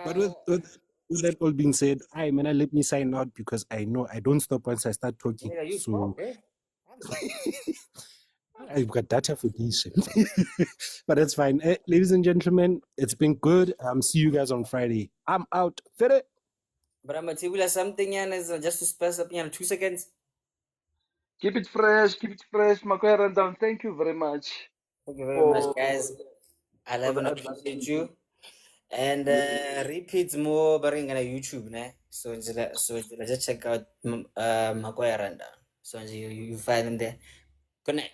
But Uh, with that all being said, I man, let me sign out because I know I don't stop once I start talking. where are you So from, eh? I'm sorry. I've got data for this shit. But that's fine. Ladies and gentlemen, it's been good. See you guys on Friday. I'm out. Fede. But I'm gonna tell you something, yeah, just to spice up, 2 seconds. Keep it fresh, Makoya Rundown. Thank you very much Thank you very much, for guys. I for love the and advice. appreciate you. And Yes. repeats more baring on YouTube, ne? So just check out Makoya Rundown. So you find them there. Good night.